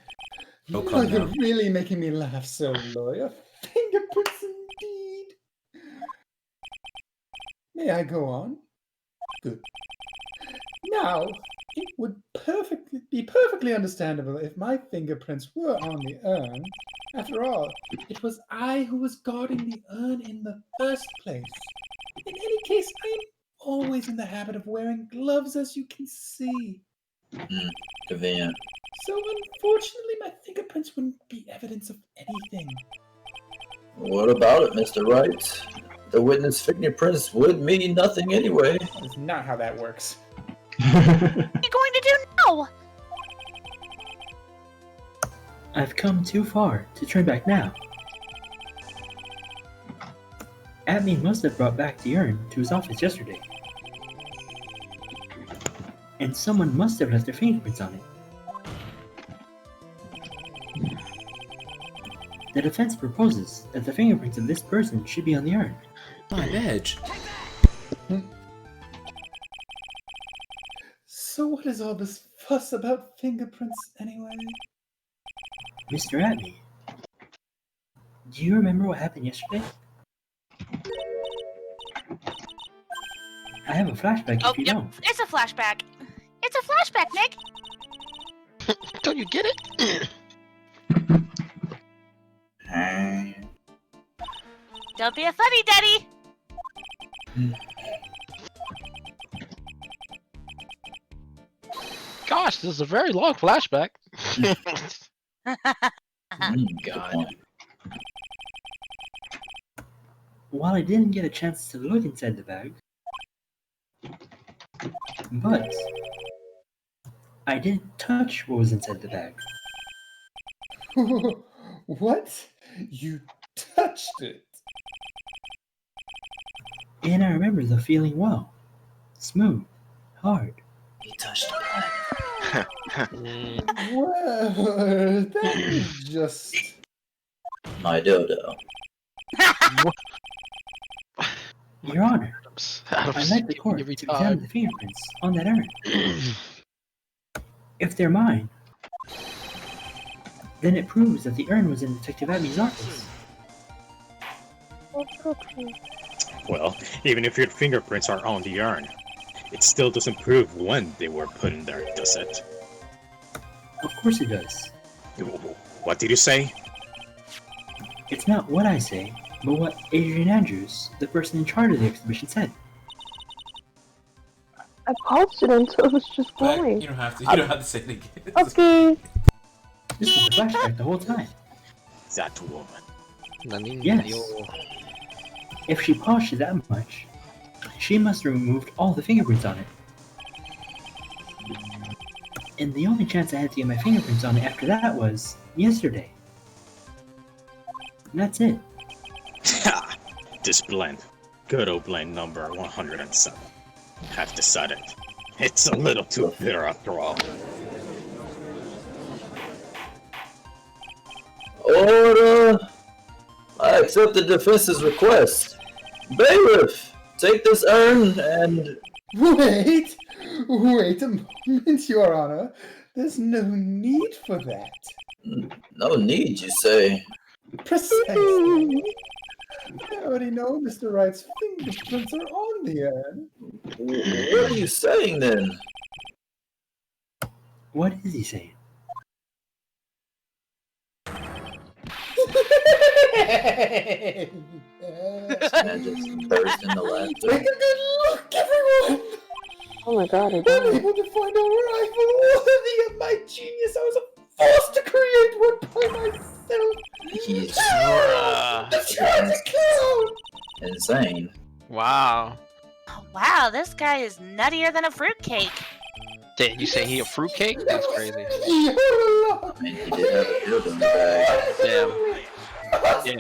No Oh, comment you're now. really making me laugh, so lawyer. Fingerprints indeed. May I go on? Good. Now, it would be perfectly understandable if my fingerprints were on the urn. After all, it was I who was guarding the urn in the first place. In any case, I am always in the habit of wearing gloves, as you can see. Convenient. So unfortunately, my fingerprints wouldn't be evidence of anything. What about it, Mr. Wright? The witness fingerprints would mean nothing anyway. That's not how that works. What are you going to do now? I've come too far to turn back now. Admin must have brought back the urn to his office yesterday. And someone must have left their fingerprints on it. The defense proposes that the fingerprints of this person should be on the urn. My edge. So what is all this fuss about fingerprints anyway? Mr. Admin, do you remember what happened yesterday? I have a flashback if you don't. It's a flashback. It's a flashback, Nick. Don't you get it? Don't be a funny daddy. Gosh, this is a very long flashback. God. While I didn't get a chance to look inside the bag, but I didn't touch what was inside the bag. What? You touched it? And I remember the feeling well. Smooth. Hard. He touched Well, that is just... my dodo. Your Honor, I'd like the court to examine the fingerprints on that urn. If they're mine, then it proves that the urn was in Detective Abby's office. Well, even if your fingerprints are on the urn, it still doesn't prove when they were put in there, does it? Of course it does. What did you say? It's not what I say, but what Adrian Andrews, the person in charge of the exhibition, said. Of touched it until it was just But glowing. you don't have to. You don't have to say it again. Okay. This was a flashback the whole time. That woman. Yes. If she polished it that much, she must have removed all the fingerprints on it. And the only chance I had to get my fingerprints on it after that was yesterday. And that's it. Ha! This blend. Good old blend number 107. Have decided. It's a little too bitter after all. Order! I accept the defense's request. Bailiff, take this urn and... Wait! Wait a moment, Your Honor. There's no need for that. No need, you say? Precisely. I already know Mr. Wright's fingerprints are on the urn. What are you saying then? What is he saying? And just burst into laughter. Take a good look, everyone! Oh my god, I I'm died. able to find a rival worthy of my genius. I was forced to create one by myself. He's The tragic clown! insane. Wow. Wow, this guy is nuttier than a fruitcake. Did you say he a fruitcake? That's crazy. I mean, he did have a dildo in the bag. Damn.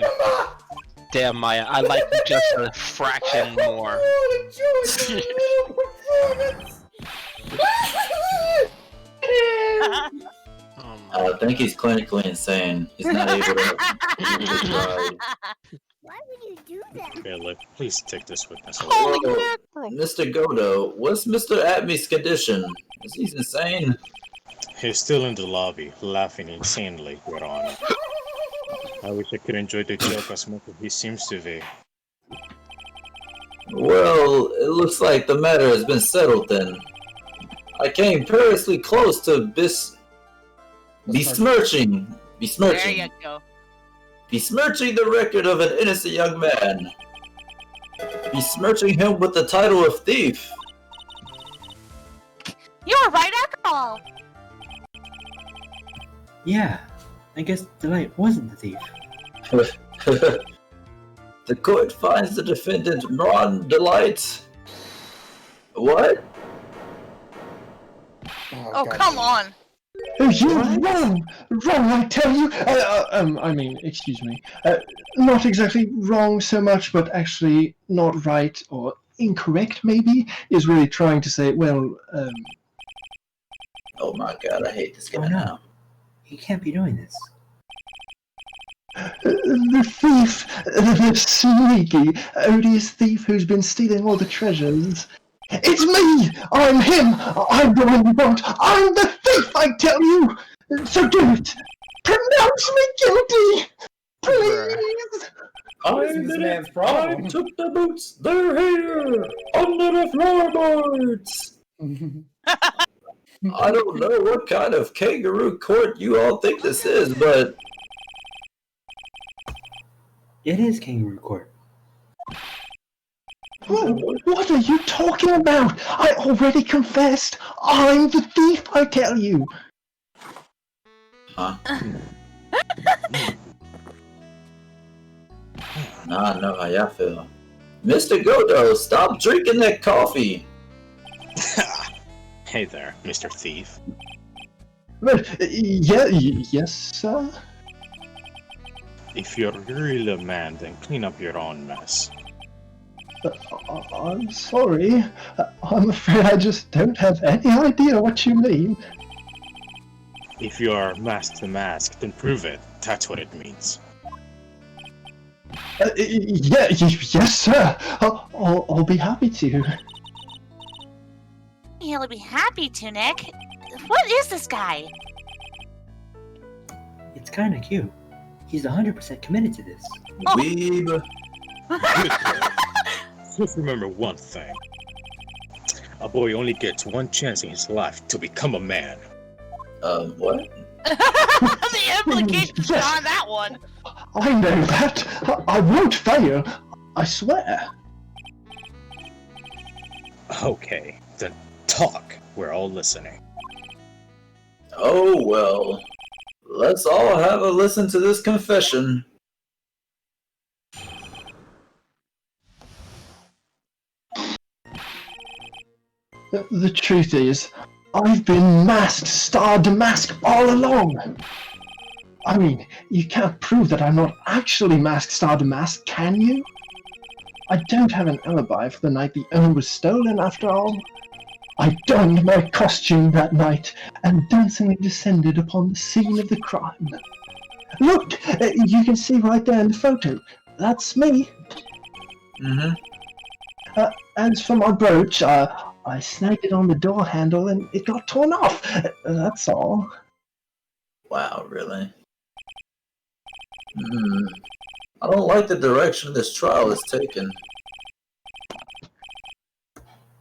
Damn, Maya. I like you just a fraction more. I think he's clinically insane. He's not able to drive. Why would you do that? Philip, please take this witness away. Whoa, Mr. Godo, what's Mr. Atmy's condition? Is he insane? He's still in the lobby, laughing insanely, Your Honor. I wish I could enjoy the joke as much as he seems to be. Well, it looks like the matter has been settled then. I came perilously close to besmirching There you go. besmirching the record of an innocent young man. Besmirching him with the title of thief. You were right after all. Yeah, I guess Delight wasn't the thief. The court finds the defendant Ron Delight. What? Oh, come on. You're wrong! Wrong, I tell you! Excuse me. Not exactly wrong so much, but actually not right or incorrect, maybe, is really trying to say, Oh my god, I hate this guy now. He can't be doing this. The thief! The sneaky, odious thief who's been stealing all the treasures. It's me! I'm him! I'm the one you want! I'm the thief, I tell you! So do it! Pronounce me guilty! Please! What is this man's problem? I took the boots, they're here! Under the floorboards! I don't know what kind of kangaroo court you all think this is, but... It is Kangaroo Court. What are you talking about? I already confessed! I'm the thief, I tell you! Huh? Now I know how y'all feel. Mr. Godo, stop drinking that coffee! Hey there, Mr. Thief. Well, yes, sir? If you're really a man, then clean up your own mess. I'm sorry. I'm afraid I just don't have any idea what you mean. If you are mask to mask, then prove it. That's what it means. Yes, sir. I'll be happy to. He'll be happy to, Nick. What is this guy? It's kinda cute. He's 100% committed to this. Weeb. Just remember one thing. A boy only gets one chance in his life to become a man. What? The implications on that one. I know that. I won't fail. I swear. Okay, then Talk. We're all listening. Oh well. Let's all have a listen to this confession. The truth is, I've been masked Star Damask all along. I mean, you can't prove that I'm not actually masked Star Damask, can you? I don't have an alibi for the night the urn was stolen, after all. I donned my costume that night and dancingly descended upon the scene of the crime. Look, you can see right there in the photo. That's me. As for my brooch, I snagged it on the door handle and it got torn off. That's all. Wow, really? I don't like the direction this trial is taken.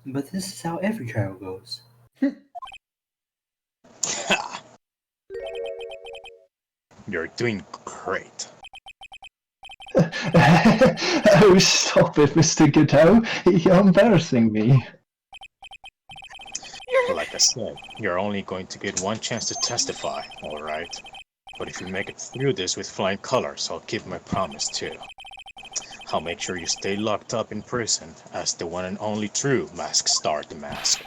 But this is how every trial goes. You're doing great. Oh, stop it, Mr. Godot. You're embarrassing me. Like I said, you're only going to get one chance to testify, alright? But if you make it through this with flying colors, I'll keep my promise too. I'll make sure you stay locked up in prison as the one and only true Masked Star Damask.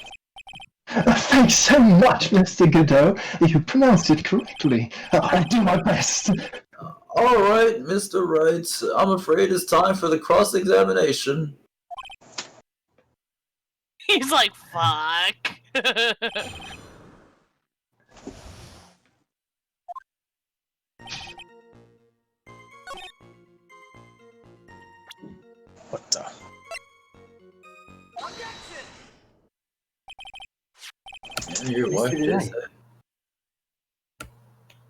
Thanks so much, Mr. Godot. You pronounced it correctly. I'll do my best. Alright, Mr. Wright. I'm afraid it's time for the cross-examination. He's like, fuck. What the? Your wife is that.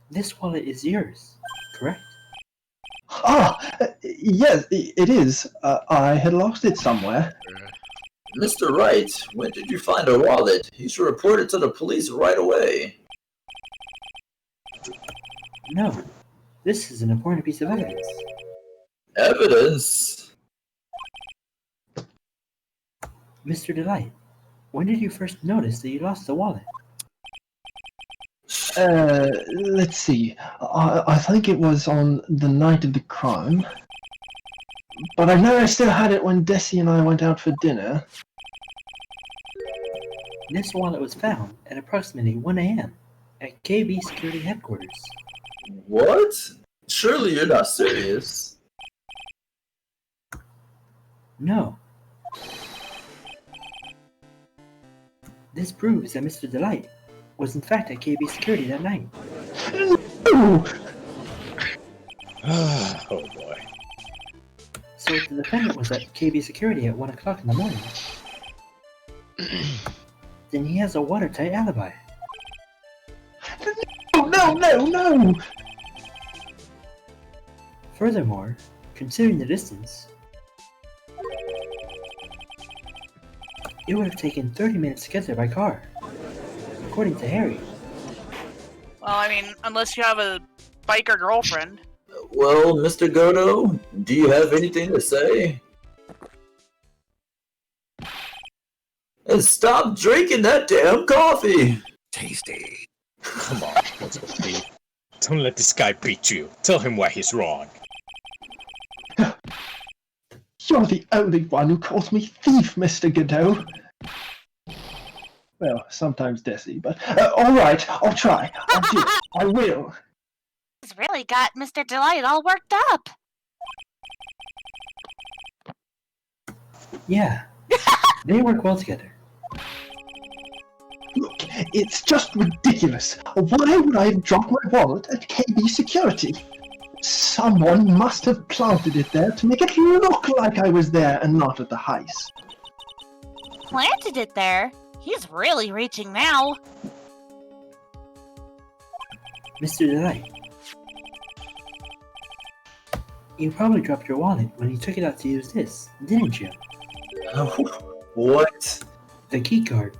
This wallet is yours, correct? Yes, it is. I had lost it somewhere. Mr. Wright, when did you find a wallet? You should report it to the police right away. No. This is an important piece of evidence. Evidence? Mr. Delight, when did you first notice that you lost the wallet? Let's see. I think it was on the night of the crime. But I know I still had it when Desi and I went out for dinner. This wallet was found at approximately 1 a.m. at KB Security Headquarters. What? Surely you're not serious. No. This proves that Mr. Delight was in fact at KB Security that night. Oh boy. So if the defendant was at KB Security at 1 o'clock in the morning, then he has a watertight alibi. No! Furthermore, considering the distance, it would have taken 30 minutes to get there by car, according to Harry. Well, I mean, unless you have a biker girlfriend. Well, Mr. Godot, do you have anything to say? And stop drinking that damn coffee! Tasty. Come on, Mr. B. Don't let this guy beat you. Tell him why he's wrong. You're the only one who calls me thief, Mr. Godot. Well, sometimes Desi, but alright, I'll try. I'll do it. I will. He's really got Mr. Delight all worked up. Yeah, they work well together. Look, it's just ridiculous. Why would I have dropped my wallet at KB Security? Someone must have planted it there to make it look like I was there and not at the heist. Planted it there? He's really reaching now. Mr. Delight, you probably dropped your wallet when you took it out to use this, didn't you? What? The keycard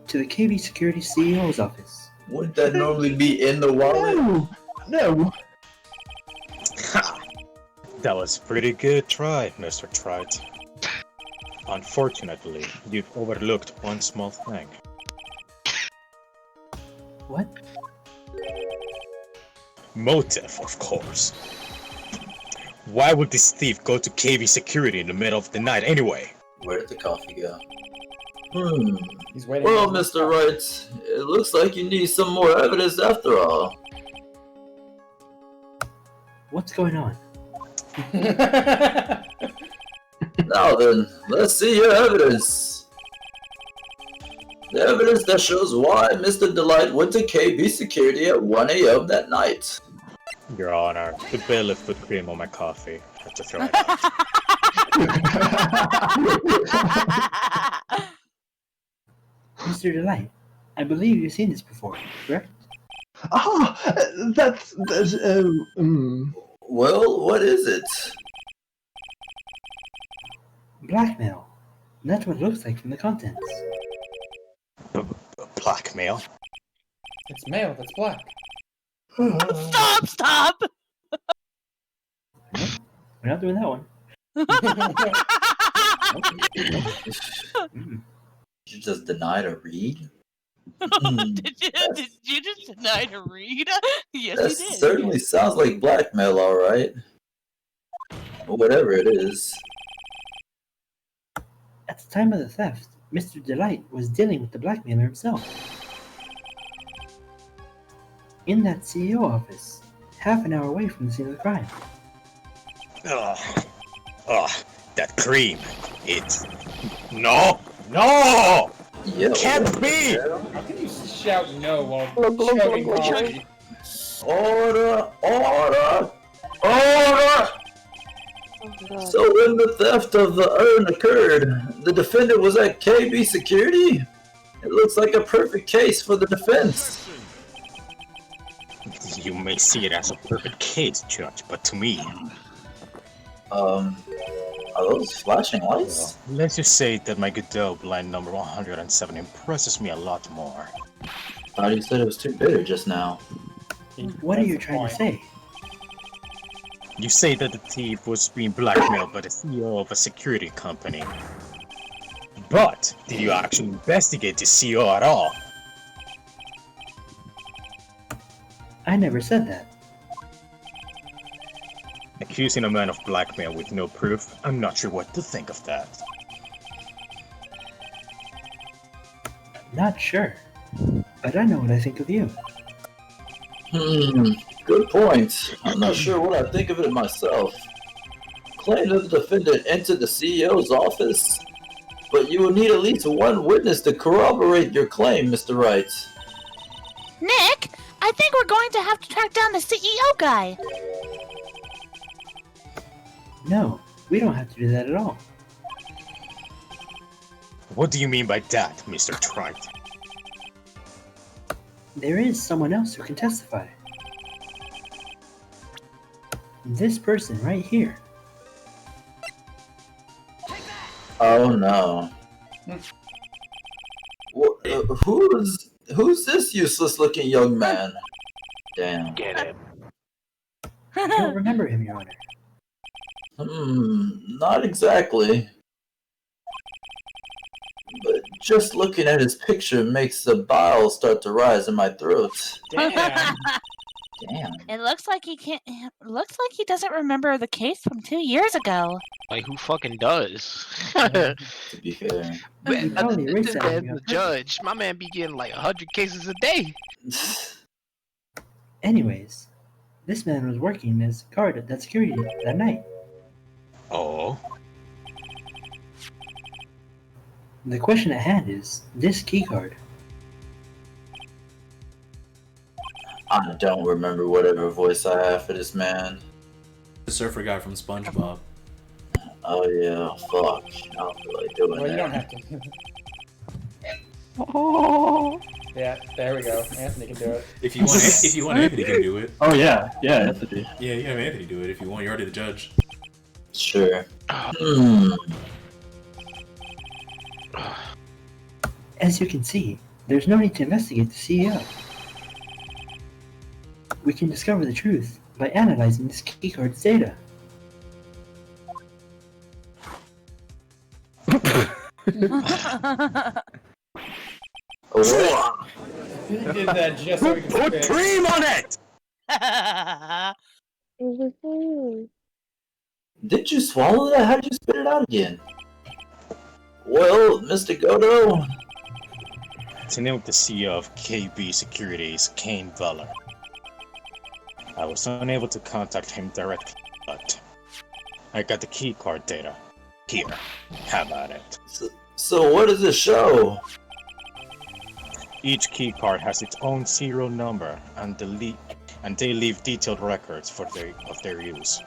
to the KB Security CEO's office. Wouldn't that normally be in the wallet? No. That was a pretty good try, Mr. Trite. Unfortunately, you've overlooked one small thing. What? Motive, of course. Why would this thief go to KV security in the middle of the night anyway? Where did the coffee go? He's waiting. Well, Mr. Wright, it looks like you need some more evidence after all. What's going on? Now then, let's see your evidence. The evidence that shows why Mr. Delight went to KB security at 1 a.m. that night. Your Honor, the bailiff put cream on my coffee. Had to throw it out. Mr. Delight, I believe you've seen this before, correct? That's Well, what is it? Blackmail. That's what it looks like from the contents. Blackmail? It's mail that's black. Stop! We're not doing that one. You just deny to read? Did you just deny to read? Yes, That you did. certainly sounds like blackmail, alright. Whatever it is. At the time of the theft, Mr. Delight was dealing with the blackmailer himself. In that CEO office, half an hour away from the scene of the crime. That cream. It's... No! No! Yeah, Can't be! How can you shout no while chugging coffee? Order! Order! Order! So when the theft of the urn occurred, the defendant was at KB security? It looks like a perfect case for the defense. You may see it as a perfect case, Judge, but to me... Are those flashing lights? Let's just say that my Godot blind number 107 impresses me a lot more. Thought you said it was too bitter just now. What are you trying to say? You say that the thief was being blackmailed by the CEO of a security company. But, did you actually investigate the CEO at all? I never said that. Accusing a man of blackmail with no proof, I'm not sure what to think of that. Not sure. But I know what I think of you. Good point. I'm not sure what I think of it myself. Claim that the defendant entered the CEO's office, but you will need at least one witness to corroborate your claim, Mr. Wright. Nick, I think we're going to have to track down the CEO guy. No, we don't have to do that at all. What do you mean by that, Mr. Trent? There is someone else who can testify. This person right here. Oh no. Who's this useless-looking young man? Damn. Get it. I don't remember him, Your Honor. Not exactly. But just looking at his picture makes the bile start to rise in my throat. Damn. Damn. It looks like he can't. Looks like he doesn't remember the case from 2 years ago. Like, who fucking does? To be fair. You probably erased that when you The got judge, my man be getting like 100 cases a day. Anyways, this man was working as a guard at that security that night. Oh? The question at hand is, this keycard. I don't remember whatever voice I have for this man. The surfer guy from SpongeBob. Oh yeah, fuck. I don't feel like doing Well, that. you don't have to. Yeah, there we go. Anthony can do it. If you want, Anthony can do it. Oh yeah, Anthony. Yeah, you have Anthony do it if you want. You're already the judge. Sure. As you can see, there's no need to investigate the CEO. We can discover the truth by analyzing this keycard's data. Oh, He did that just so he could Put spit. cream on it! did you swallow that? How'd you spit it out again? Well, Mr. Godo, To note the CEO of KB Securities, Kane Veller. I was unable to contact him directly, but I got the keycard data. Here, how about it? so what does it show? Each keycard has its own serial number, and they leave detailed records of their use.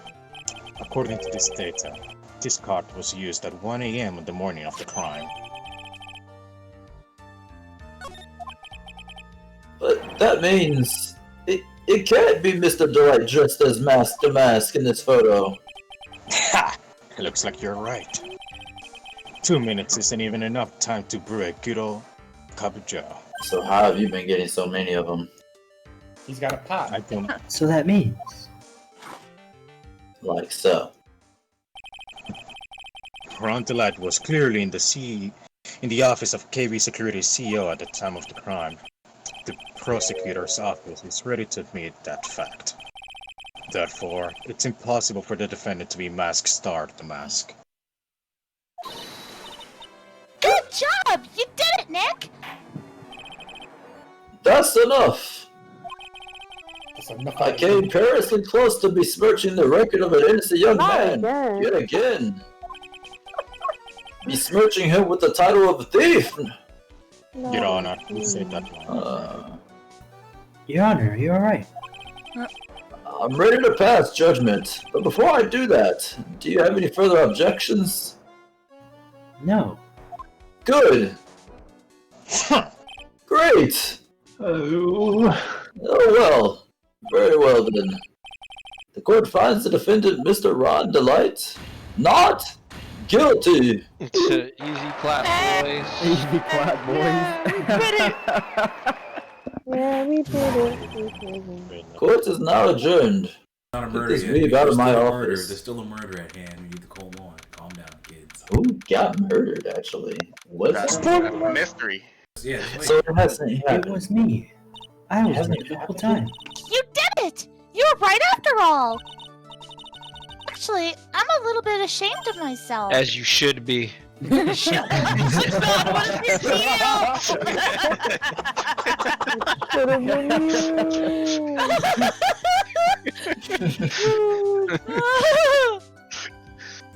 According to this data, this card was used at 1 a.m. on the morning of the crime. But that means it can't be Mr. Dwight dressed as Mask to Mask in this photo. Ha! Looks like you're right. 2 minutes isn't even enough time to brew a good old cup of joe. So how have you been getting so many of them? He's got a pot. I don't. So that means. Like so. Rondelat was clearly in the office of KB Security's CEO at the time of the crime. The prosecutor's office is ready to admit that fact. Therefore, it's impossible for the defendant to be Mask Star the Mask. Good job! You did it, Nick! That's enough! I came perilously close to besmirching the record of an innocent young man, yet again. Besmirching him with the title of a thief! Your Honor, you said that wrong. Your Honor, you're alright. I'm ready to pass judgment, but before I do that, do you have any further objections? No. Good! Great! Oh well. Very well then. The court finds the defendant, Mr. Ron Delight, not guilty! It's an easy clap, boys. Easy clap, boys. Yeah, we did it. Court is now adjourned. Not a Get murder this yet. weeb out of my There's still a murder. office. There's still a murder at hand. We need to calm on. Calm down, kids. Who got murdered, actually? Was That's it? a mystery. Yeah, So it hasn't It happened. was me. I was Hasn't there the whole time. You did it! You were right after all! Actually, I'm a little bit ashamed of myself. As you should be.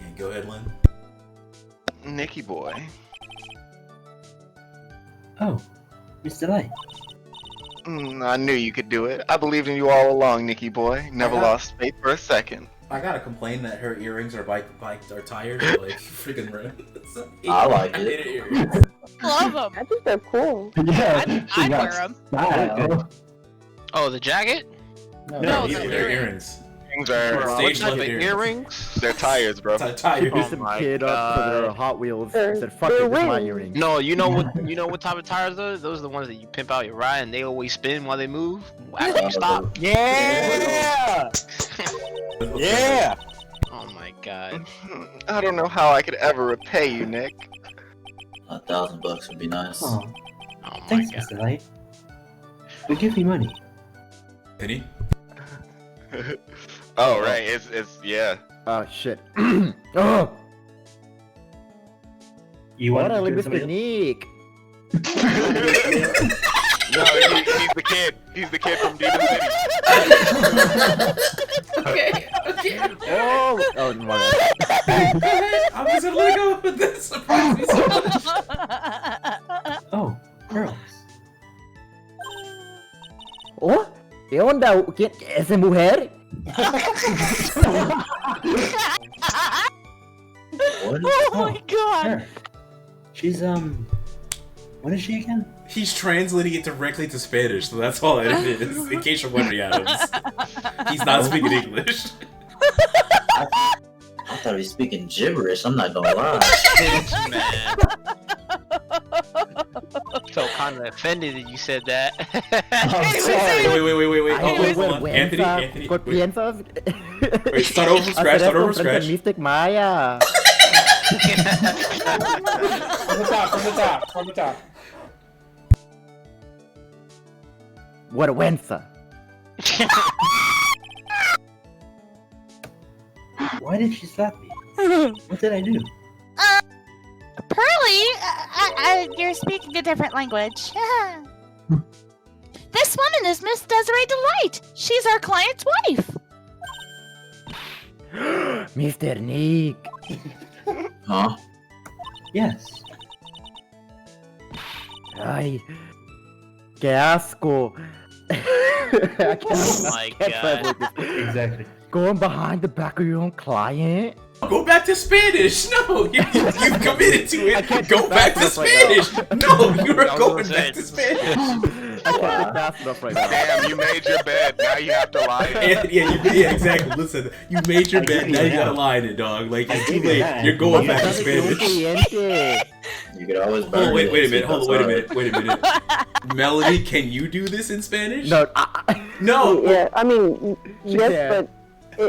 Yeah, go ahead, Lynn. Nicky boy. Oh, Mr. Light. I knew you could do it. I believed in you all along, Nicky boy. Never lost faith for a second. I gotta complain that her earrings are tires like freaking red. I like I it. hate earrings. Love them. I think they're cool. Yeah, I'd wear them. style. Oh, the jacket? No, these the are earrings. Things are Stage What type of level earrings? they're tires, bro. Tires. Beat some my kid up for their God. Hot Wheels. They're- Said, fuck they're it, this is my rings. earring. No, you know what type of tires those? Those are the ones that you pimp out your ride and they always spin while they move. After you stop. Yeah! Yeah! Oh my god. I don't know how I could ever repay you, Nick. $1,000 would be nice. Oh, Oh my thanks, god. Mr. Light. But give me money. Penny? Oh right, it's yeah. Oh shit. Oh! You want What to a do Mr. something else? Nick! No, he's the kid. He's the kid from Demon City. Okay, okay. Oh! Oh, my bad. Go ahead. I'm just gonna let go with this. Surprise me so much. Oh, girls. Oh, ¿qué onda? ¿Quién es esa mujer? Oh my god! Her. She's, what is she again? He's translating it directly to Spanish, so that's all it is. In case you're wondering, Adams. He's not speaking English. I thought he was speaking gibberish, I'm not gonna lie. Thanks, man. Felt kind of offended that you said that. I'm sorry. Wait. Ay, Hold on. Anthony. ¿Qué piensas? Wait, start over from scratch, Hacer start over esto from frente a scratch. Mystic Maya. From the top. Vergüenza. Why did she slap me? What did I do? Pearly, you're speaking a different language. This woman is Miss Desiree Delight. She's our client's wife. Mr. Nick. Huh? Yes. Ay, qué asco. Oh my god. Exactly. Going behind the back of your own client? Go back to Spanish. No, you committed to it. Go back to right Spanish. No, you are going back to Spanish. I can't think fast enough right now. Damn, you made your bed. Now you have to lie. Yeah, exactly. Listen, you made your bed. Now you gotta lie in it, dog. Like it's too late. You're going back to Spanish. You could always. Oh wait a minute. Hold on. Wait a minute. Melody, can you do this in Spanish? No. No. Yeah, I mean, yes, can. but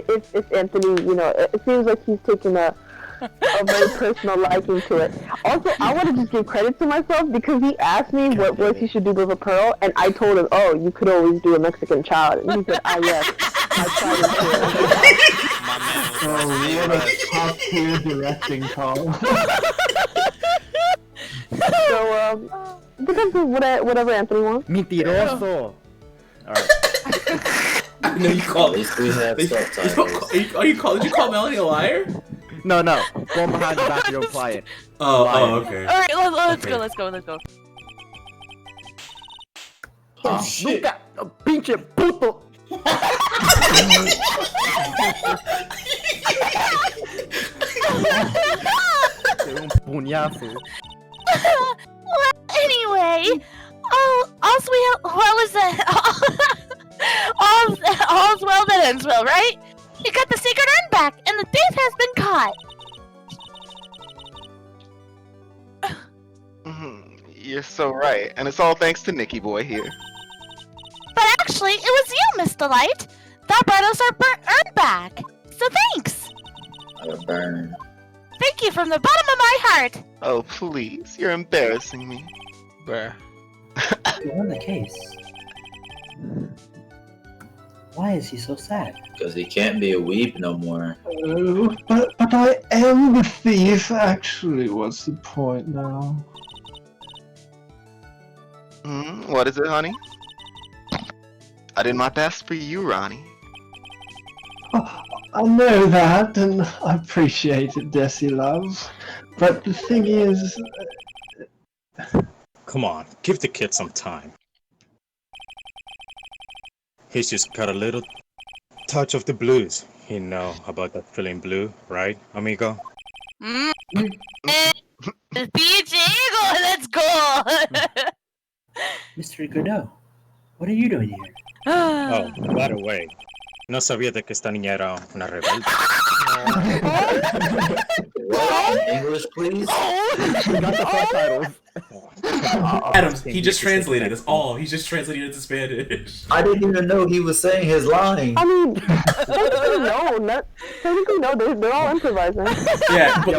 it's Anthony. You know, it seems like he's taking a very personal liking to it. Also, I want to just give credit to myself because he asked me what voice he should do with a pearl, and I told him, "Oh, you could always do a Mexican child." And he said, "Ah, yes, I tried it." What a top tier directing call. So, depends on whatever Anthony wants. Mentiroso. Alright. I know you call. At least we have subtitles. Did you call Melody a liar? No. Going behind the back of your client. Oh, okay. All right, let's go. Oh shit. Nunca, pinche puto. Un puñazo. Well, anyway, all's well that ends well, right? You got the secret urn back, and the thief has been caught. You're so right, and it's all thanks to Nicky Boy here. But actually, it was you, Miss Delight. That brought us our urn back. So thanks. A burn. Thank you from the bottom of my heart. Oh, please, you're embarrassing me. Bruh. You won the case. Why is he so sad? Because he can't be a weeb no more. Oh, but I am the thief. Actually, what's the point now? What is it, honey? I did my best for you, Ronnie. I know that, and I appreciate it, Desi love. But the thing is... Come on, give the kid some time. He's just got a little touch of the blues. You know about that feeling blue, right, amigo? Beach Eagle, let's go! Mr. Godot, what are you doing here? Oh, by the way, no sabía de que esta niña era una rebelde. English, please. We got the subtitles. Adams, he just translated us all. He's just translated it to Spanish. I didn't even know he was saying his line. I mean, technically no, they're all improvising. Yeah, but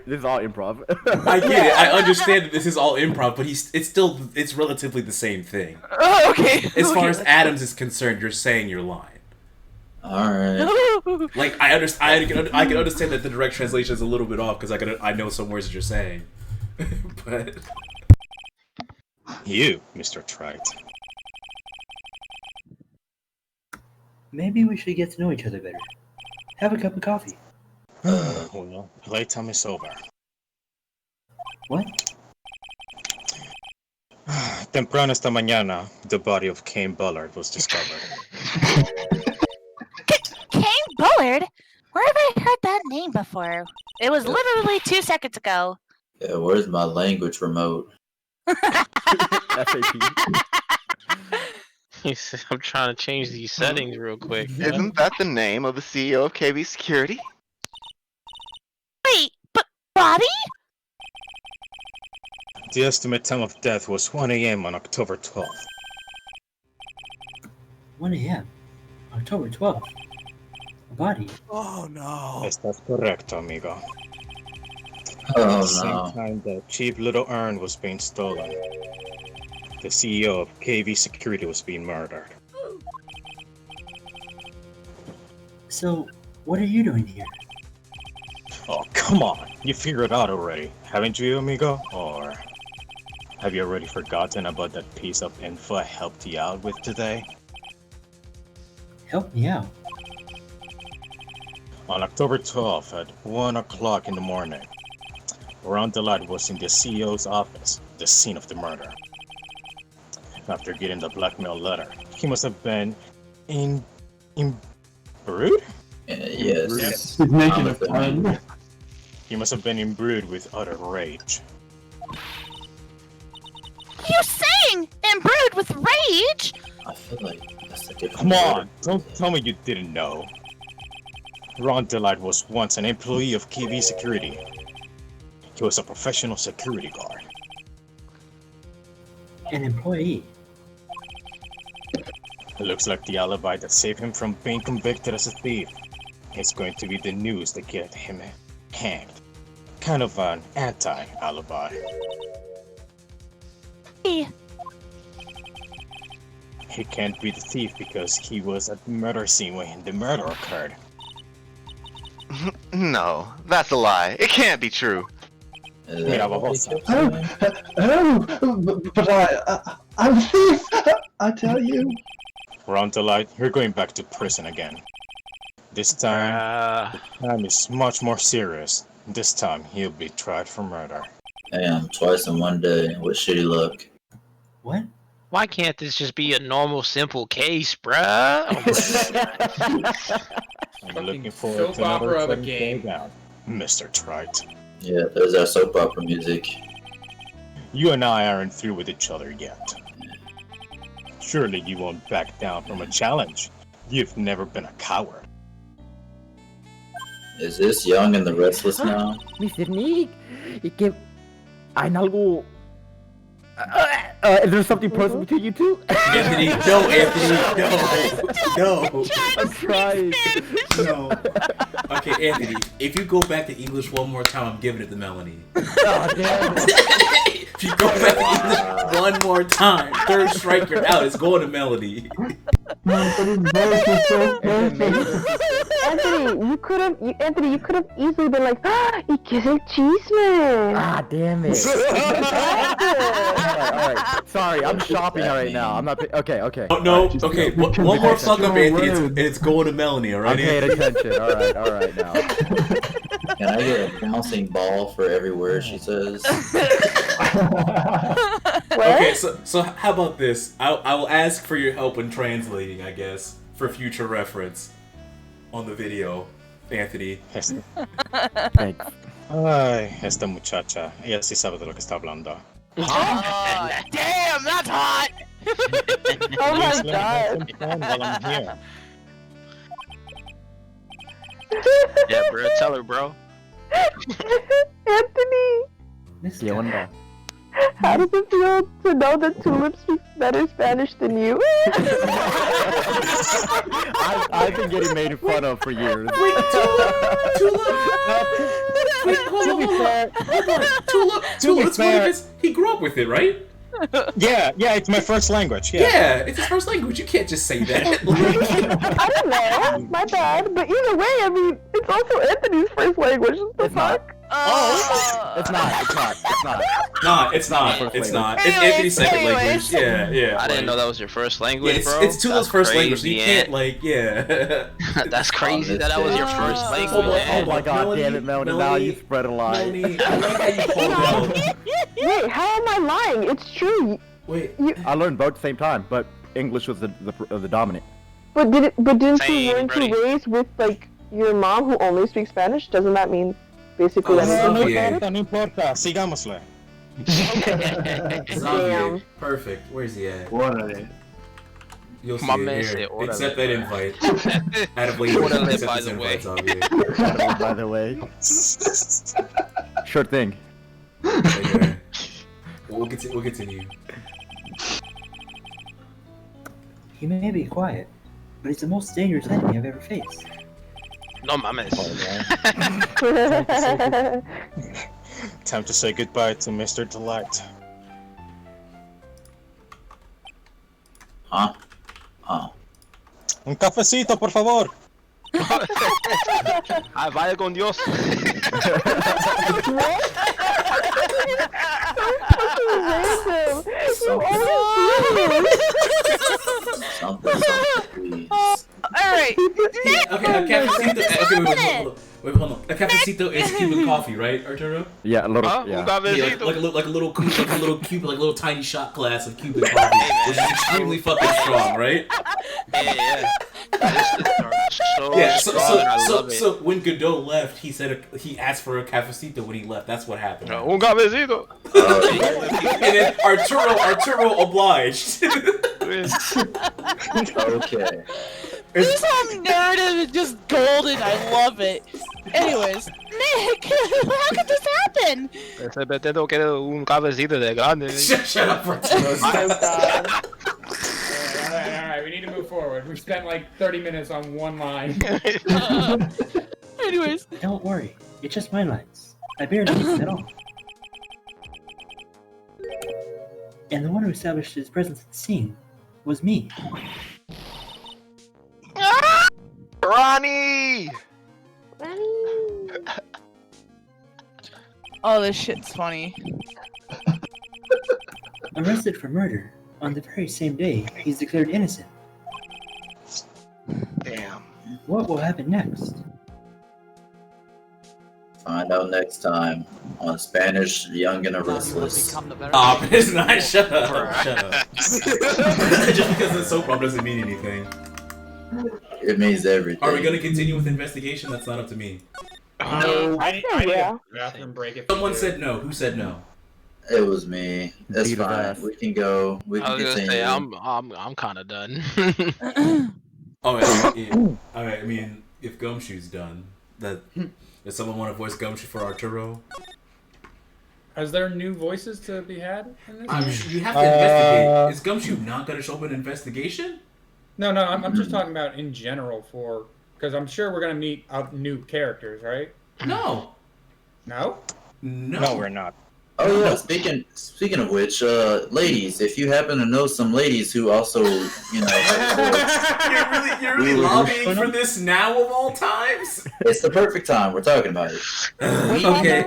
this is all improv. I get it. I understand that this is all improv, but it's relatively the same thing. Oh, okay. As far as Adams is concerned, you're saying your line. All right. Like I understand. I can understand that the direct translation is a little bit off because I know some words that you're saying. But You, Mr. Wright. Maybe we should get to know each other better. Have a cup of coffee. Well, playtime is over. What? Temprano esta mañana, the body of Cain Bullard was discovered. Cain Bullard? Where have I heard that name before? It was literally 2 seconds ago. Yeah, where's my language remote? He said, I'm trying to change these settings real quick. Isn't that the name of the CEO of KB Security? Wait, but body? The estimate time of death was 1 a.m. on October 12th. 1 a.m. October 12th. A body. Oh no. Estás correcto, amigo. At Oh the same no. time, the cheap little urn was being stolen. The CEO of KV Security was being murdered. So, what are you doing here? Oh, come on! You figured it out already, haven't you, amigo? Or have you already forgotten about that piece of info I helped you out with today? Help me out. On October 12th at 1 o'clock in the morning, Ron Delight was in the CEO's office, the scene of the murder. After getting the blackmail letter, he must have been imbrued? Yes. He's making a pun. He must have been imbrued with utter rage. You saying imbrued with rage? I feel like that's a different Come on, word. don't tell me you didn't know. Ron Delight was once an employee of KV Security. He was a professional security guard. An employee. It looks like the alibi that saved him from being convicted as a thief is going to be the news that get him hanged. Kind of an anti-alibi. Hey, He can't be the thief because he was at the murder scene when the murder occurred. No, that's a lie. It can't be true. Mira, babosa. But I'm a thief. I tell you. Ron Delight, you're going back to prison again. This time, the crime is much more serious. This time, he'll be tried for murder. Damn, twice in one day with shitty luck. What? Why can't this just be a normal, simple case, bruh? I'm looking forward to another exciting day down, Mr. Trite. Yeah, there's our soap opera music. You and I aren't through with each other yet. Surely you won't back down from a challenge. You've never been a coward. Is this Young and the Restless now? Mr. Nick, hay algo. Is there something personal between you two? Anthony, no, no. I'm trying. No. Okay, Anthony, if you go back to English one more time, I'm giving it to Melanie. Oh, damn. If you go back to English one more time, third strike, you're out. It's going to Melanie. Anthony, you could have easily been like, ¿Y qué es el chisme? Ah, damn it. Alright. Sorry, I'm shopping right now. I'm not. Okay. Oh, no, okay, one more fuck up, Anthony, it's going to Melanie, alright? I'm paying attention. Alright now. Can I get a bouncing ball for every word she says? Okay, so how about this? I will ask for your help when translating, I guess, for future reference on the video, Anthony. Thanks. Ay, esta muchacha, ella sí sabe de lo que está hablando. Damn, that's hot! Oh my Please let me have god. some fun while I'm here. Yeah, bro, tell her, bro. Anthony, ¿Qué onda? how does it feel to know that Tulip speaks better Spanish than you? I've been getting made fun of for years. Wait, hold on. Tulip's one of his, he grew up with it, right? Yeah, it's my first language. Yeah, it's his first language. You can't just say that. I don't know, my bad, but either way, I mean, it's also Anthony's first language. What the fuck? It's not. Nah, it's not. It's Anthony's second language. Yeah. I didn't know that was your first language, bro. It's Tula's first language. crazy, You can't, like, yeah. That's crazy that was your first language. Oh my god, damn it, Melanie. Now you spread a lie. Melanie, I like how you called out. Wait, how am I lying? It's true. Wait. I learned both at the same time, but English was the dominant. But didn't Same, you learn buddy. to raise with like your mom who only speaks Spanish? Doesn't that mean basically that Oh, you yeah. No importa, sigámosle. Zombie. Perfect. Where's he at? You'll see My it man here. said order Accept it, that bro. invite. Out of late, Order it, accept by this the invite, way. Zombie. By the way. Sure thing. Okay. We'll continue. He may be quiet, but he's the most dangerous enemy I've ever faced. No mames. Time to say goodbye to Mr. Delight. Huh? Huh? Un cafecito, por favor. Vaya con Dios. Alright. Okay, a cafecito. Okay, wait, hold on. A cafecito is Cuban coffee, right, Arturo? Yeah, a little. Un Yeah. cafecito. Like a little Cuban, like a little tiny shot glass of Cuban coffee, which is extremely fucking strong, right? Yeah. So Yeah. strong, and I love it. So when Godot left, he said he asked for a cafecito when he left. That's what happened. Un cafecito. And then Arturo obliged. Okay. This whole narrative is just golden. I love it. Anyways, Nick, how could this happen? Ese petero quiere un cafecito de grande. Shut up, Arturo. Alright, we need to move forward. We spent like 30 minutes on one line. Anyways. Don't worry, it's just my lines. I barely use them at all. And the one who established his presence at the scene was me. Ronnie! Oh, this shit's funny. Arrested for murder on the very same day he's declared innocent. Damn. What will happen next? Find out next time on Spanish Young and the Restless. Oh, but it's not. Shut up. Shut up. Just because it's soap opera doesn't mean anything. It means everything. Are we gonna continue with investigation? That's not up to me. No, I need Yeah. a bathroom break. If Someone you do. said no. Who said no? It was me. That's Beat his fine. ass. We can go. We I can was gonna continue. say I'm kind of done. Oh, yeah. All right. I mean, if Gumshoe's done, does someone want to voice Gumshoe for Arturo? Is there new voices to be had in this? You have to investigate. Is Gumshoe not gonna show up in investigation? No, I'm just talking about in general because I'm sure we're gonna meet new characters, right? No. No? No, we're not. Oh yeah. Speaking of which, ladies, if you happen to know some ladies who also, you know, You're really lobbying for this now of all times? it's the perfect time. We're talking about it. Okay.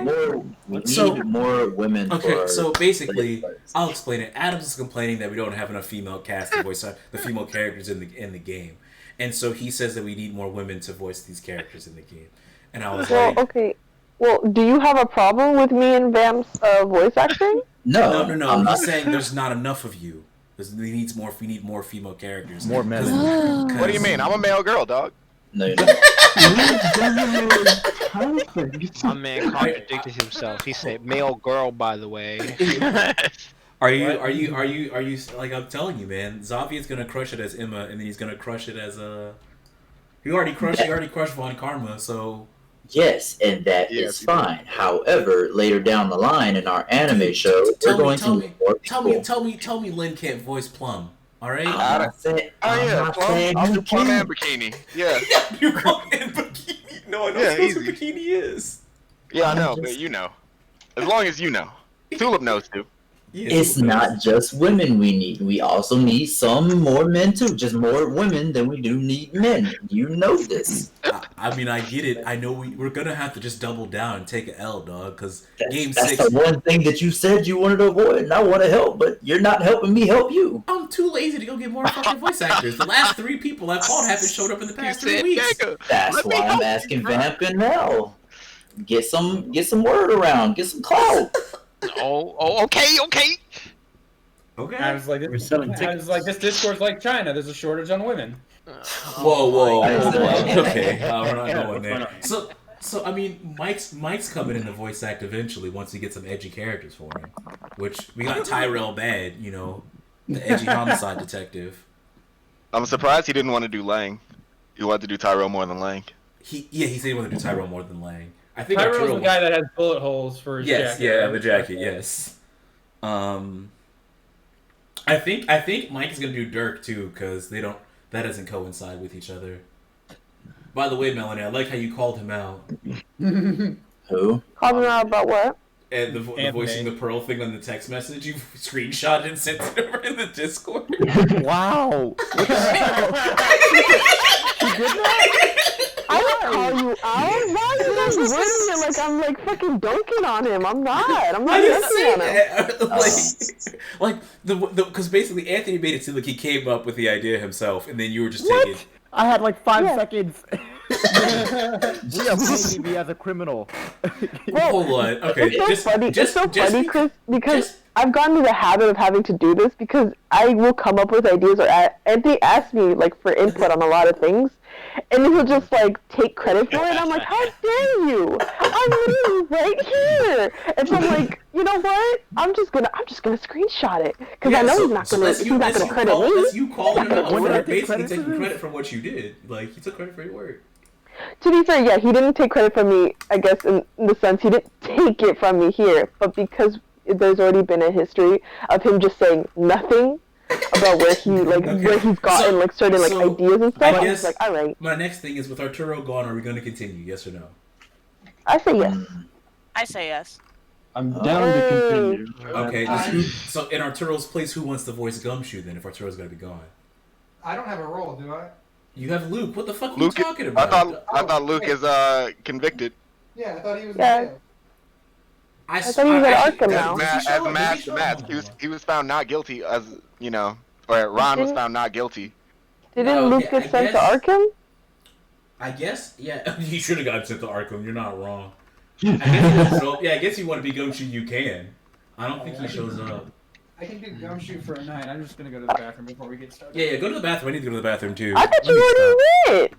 We need more women. Okay, for so basically, I'll explain it. Adams is complaining that we don't have enough female cast to voice the female characters in the game, and so he says that we need more women to voice these characters in the game. And I was like, okay. Well, do you have a problem with me and Bam's voice acting? No. I'm not saying there's not enough of you. We need more female characters. More men. What do you mean? I'm a male girl, dog. No, you're My man contradicted himself. He said male girl, by the way. Are you like I'm telling you, man? Xavier's gonna crush it as Emma, and then he's gonna crush it as He already crushed Von Karma, so. Yes, and that is fine. However, later down the line in our anime show, we're going to need more people. Tell me Lynn can't voice Plum. All right. I'm not saying- I'm yeah, not Plum. saying I'll you do Plum can't. and Bikini. Yeah. You Plum and Bikini. No, I know Yeah, what easy. Bikini is. Yeah, I know, but you know. As long as you know. Tulip knows too. It's not just women we need. We also need some more men too. Just more women than we do need men. You know this. I mean, I get it. I know we're gonna have to just double down and take an L, dog. Because game That's 6. the one thing that you said you wanted to avoid, and I want to help, but you're not helping me help you. I'm too lazy to go get more fucking voice actors. The last 3 people I've called haven't showed up in the past 3 weeks. That's why I'm asking Vamp and Mel. Get some word around. Get some clout. Oh, okay. Okay. I was like, this Discord's like China. There's a shortage on women. Whoa. I see. Okay, we're not going there. So I mean, Mike's coming in to voice act eventually once we get some edgy characters for him. Which we got Tyrell Bad, you know, the edgy homicide detective. I'm surprised he didn't want to do Lang. He wanted to do Tyrell more than Lang. He said he wanted to do Tyrell more than Lang. I think Tyrell's Arturo the guy that has bullet holes for his jacket. Yeah, the jacket. Yes. I think Mike is gonna do Dirk too because that doesn't coincide with each other. By the way, Melanie, I like how you called him out. Who? Called him out about what? And the voicing the Pearl thing on the text message, you screenshot and sent it over in the Discord. Wow. What the hell? You did that? I would call you out. Why are you guys wording it like I'm like fucking dunking on him? I'm not. I'm not dunking on him. Because basically Anthony made it seem like he came up with the idea himself, and then you were just taking. I had like 5 seconds. We are painting me as a criminal. Hold on. Okay. It's so funny, Chris, because I've gotten into the habit of having to do this because I will come up with ideas, or Anthony asks me like for input on a lot of things, and he'll just like take credit for it. I'm like, how dare you? I'm literally right here. And so I'm like, you know what? I'm just gonna screenshot it because I know he's not gonna credit me. That's you calling him out. You're basically taking credit for what you did. Like he took credit for your work. To be fair, yeah, he didn't take credit from me, I guess, in the sense he didn't take it from me here, but because there's already been a history of him just saying nothing about where he, like, where he's gotten, like, certain, like, ideas and stuff, I'm just like, alright. My next thing is, with Arturo gone, are we going to continue, yes or no? I say yes. I say yes. I'm down to continue. Okay, so in Arturo's place, who wants to voice Gumshoe, then, if Arturo's going to be gone? I don't have a role, do I? You have Luke. What the fuck are you talking about? I thought Luke is convicted. Yeah, I thought he was in jail. I thought he was at Arkham now. As Matt, he was found not guilty, as you know, or Ron was found not guilty. Didn't Luke get sent to Arkham? I guess, yeah. He should have gotten sent to Arkham. You're not wrong. I guess you want to be Gumshoe, you can. I don't think he shows up. I can do Gumshoe for a night. I'm just gonna go to the bathroom before we get started. Yeah, go to the bathroom. I need to go to the bathroom too. I thought you already went.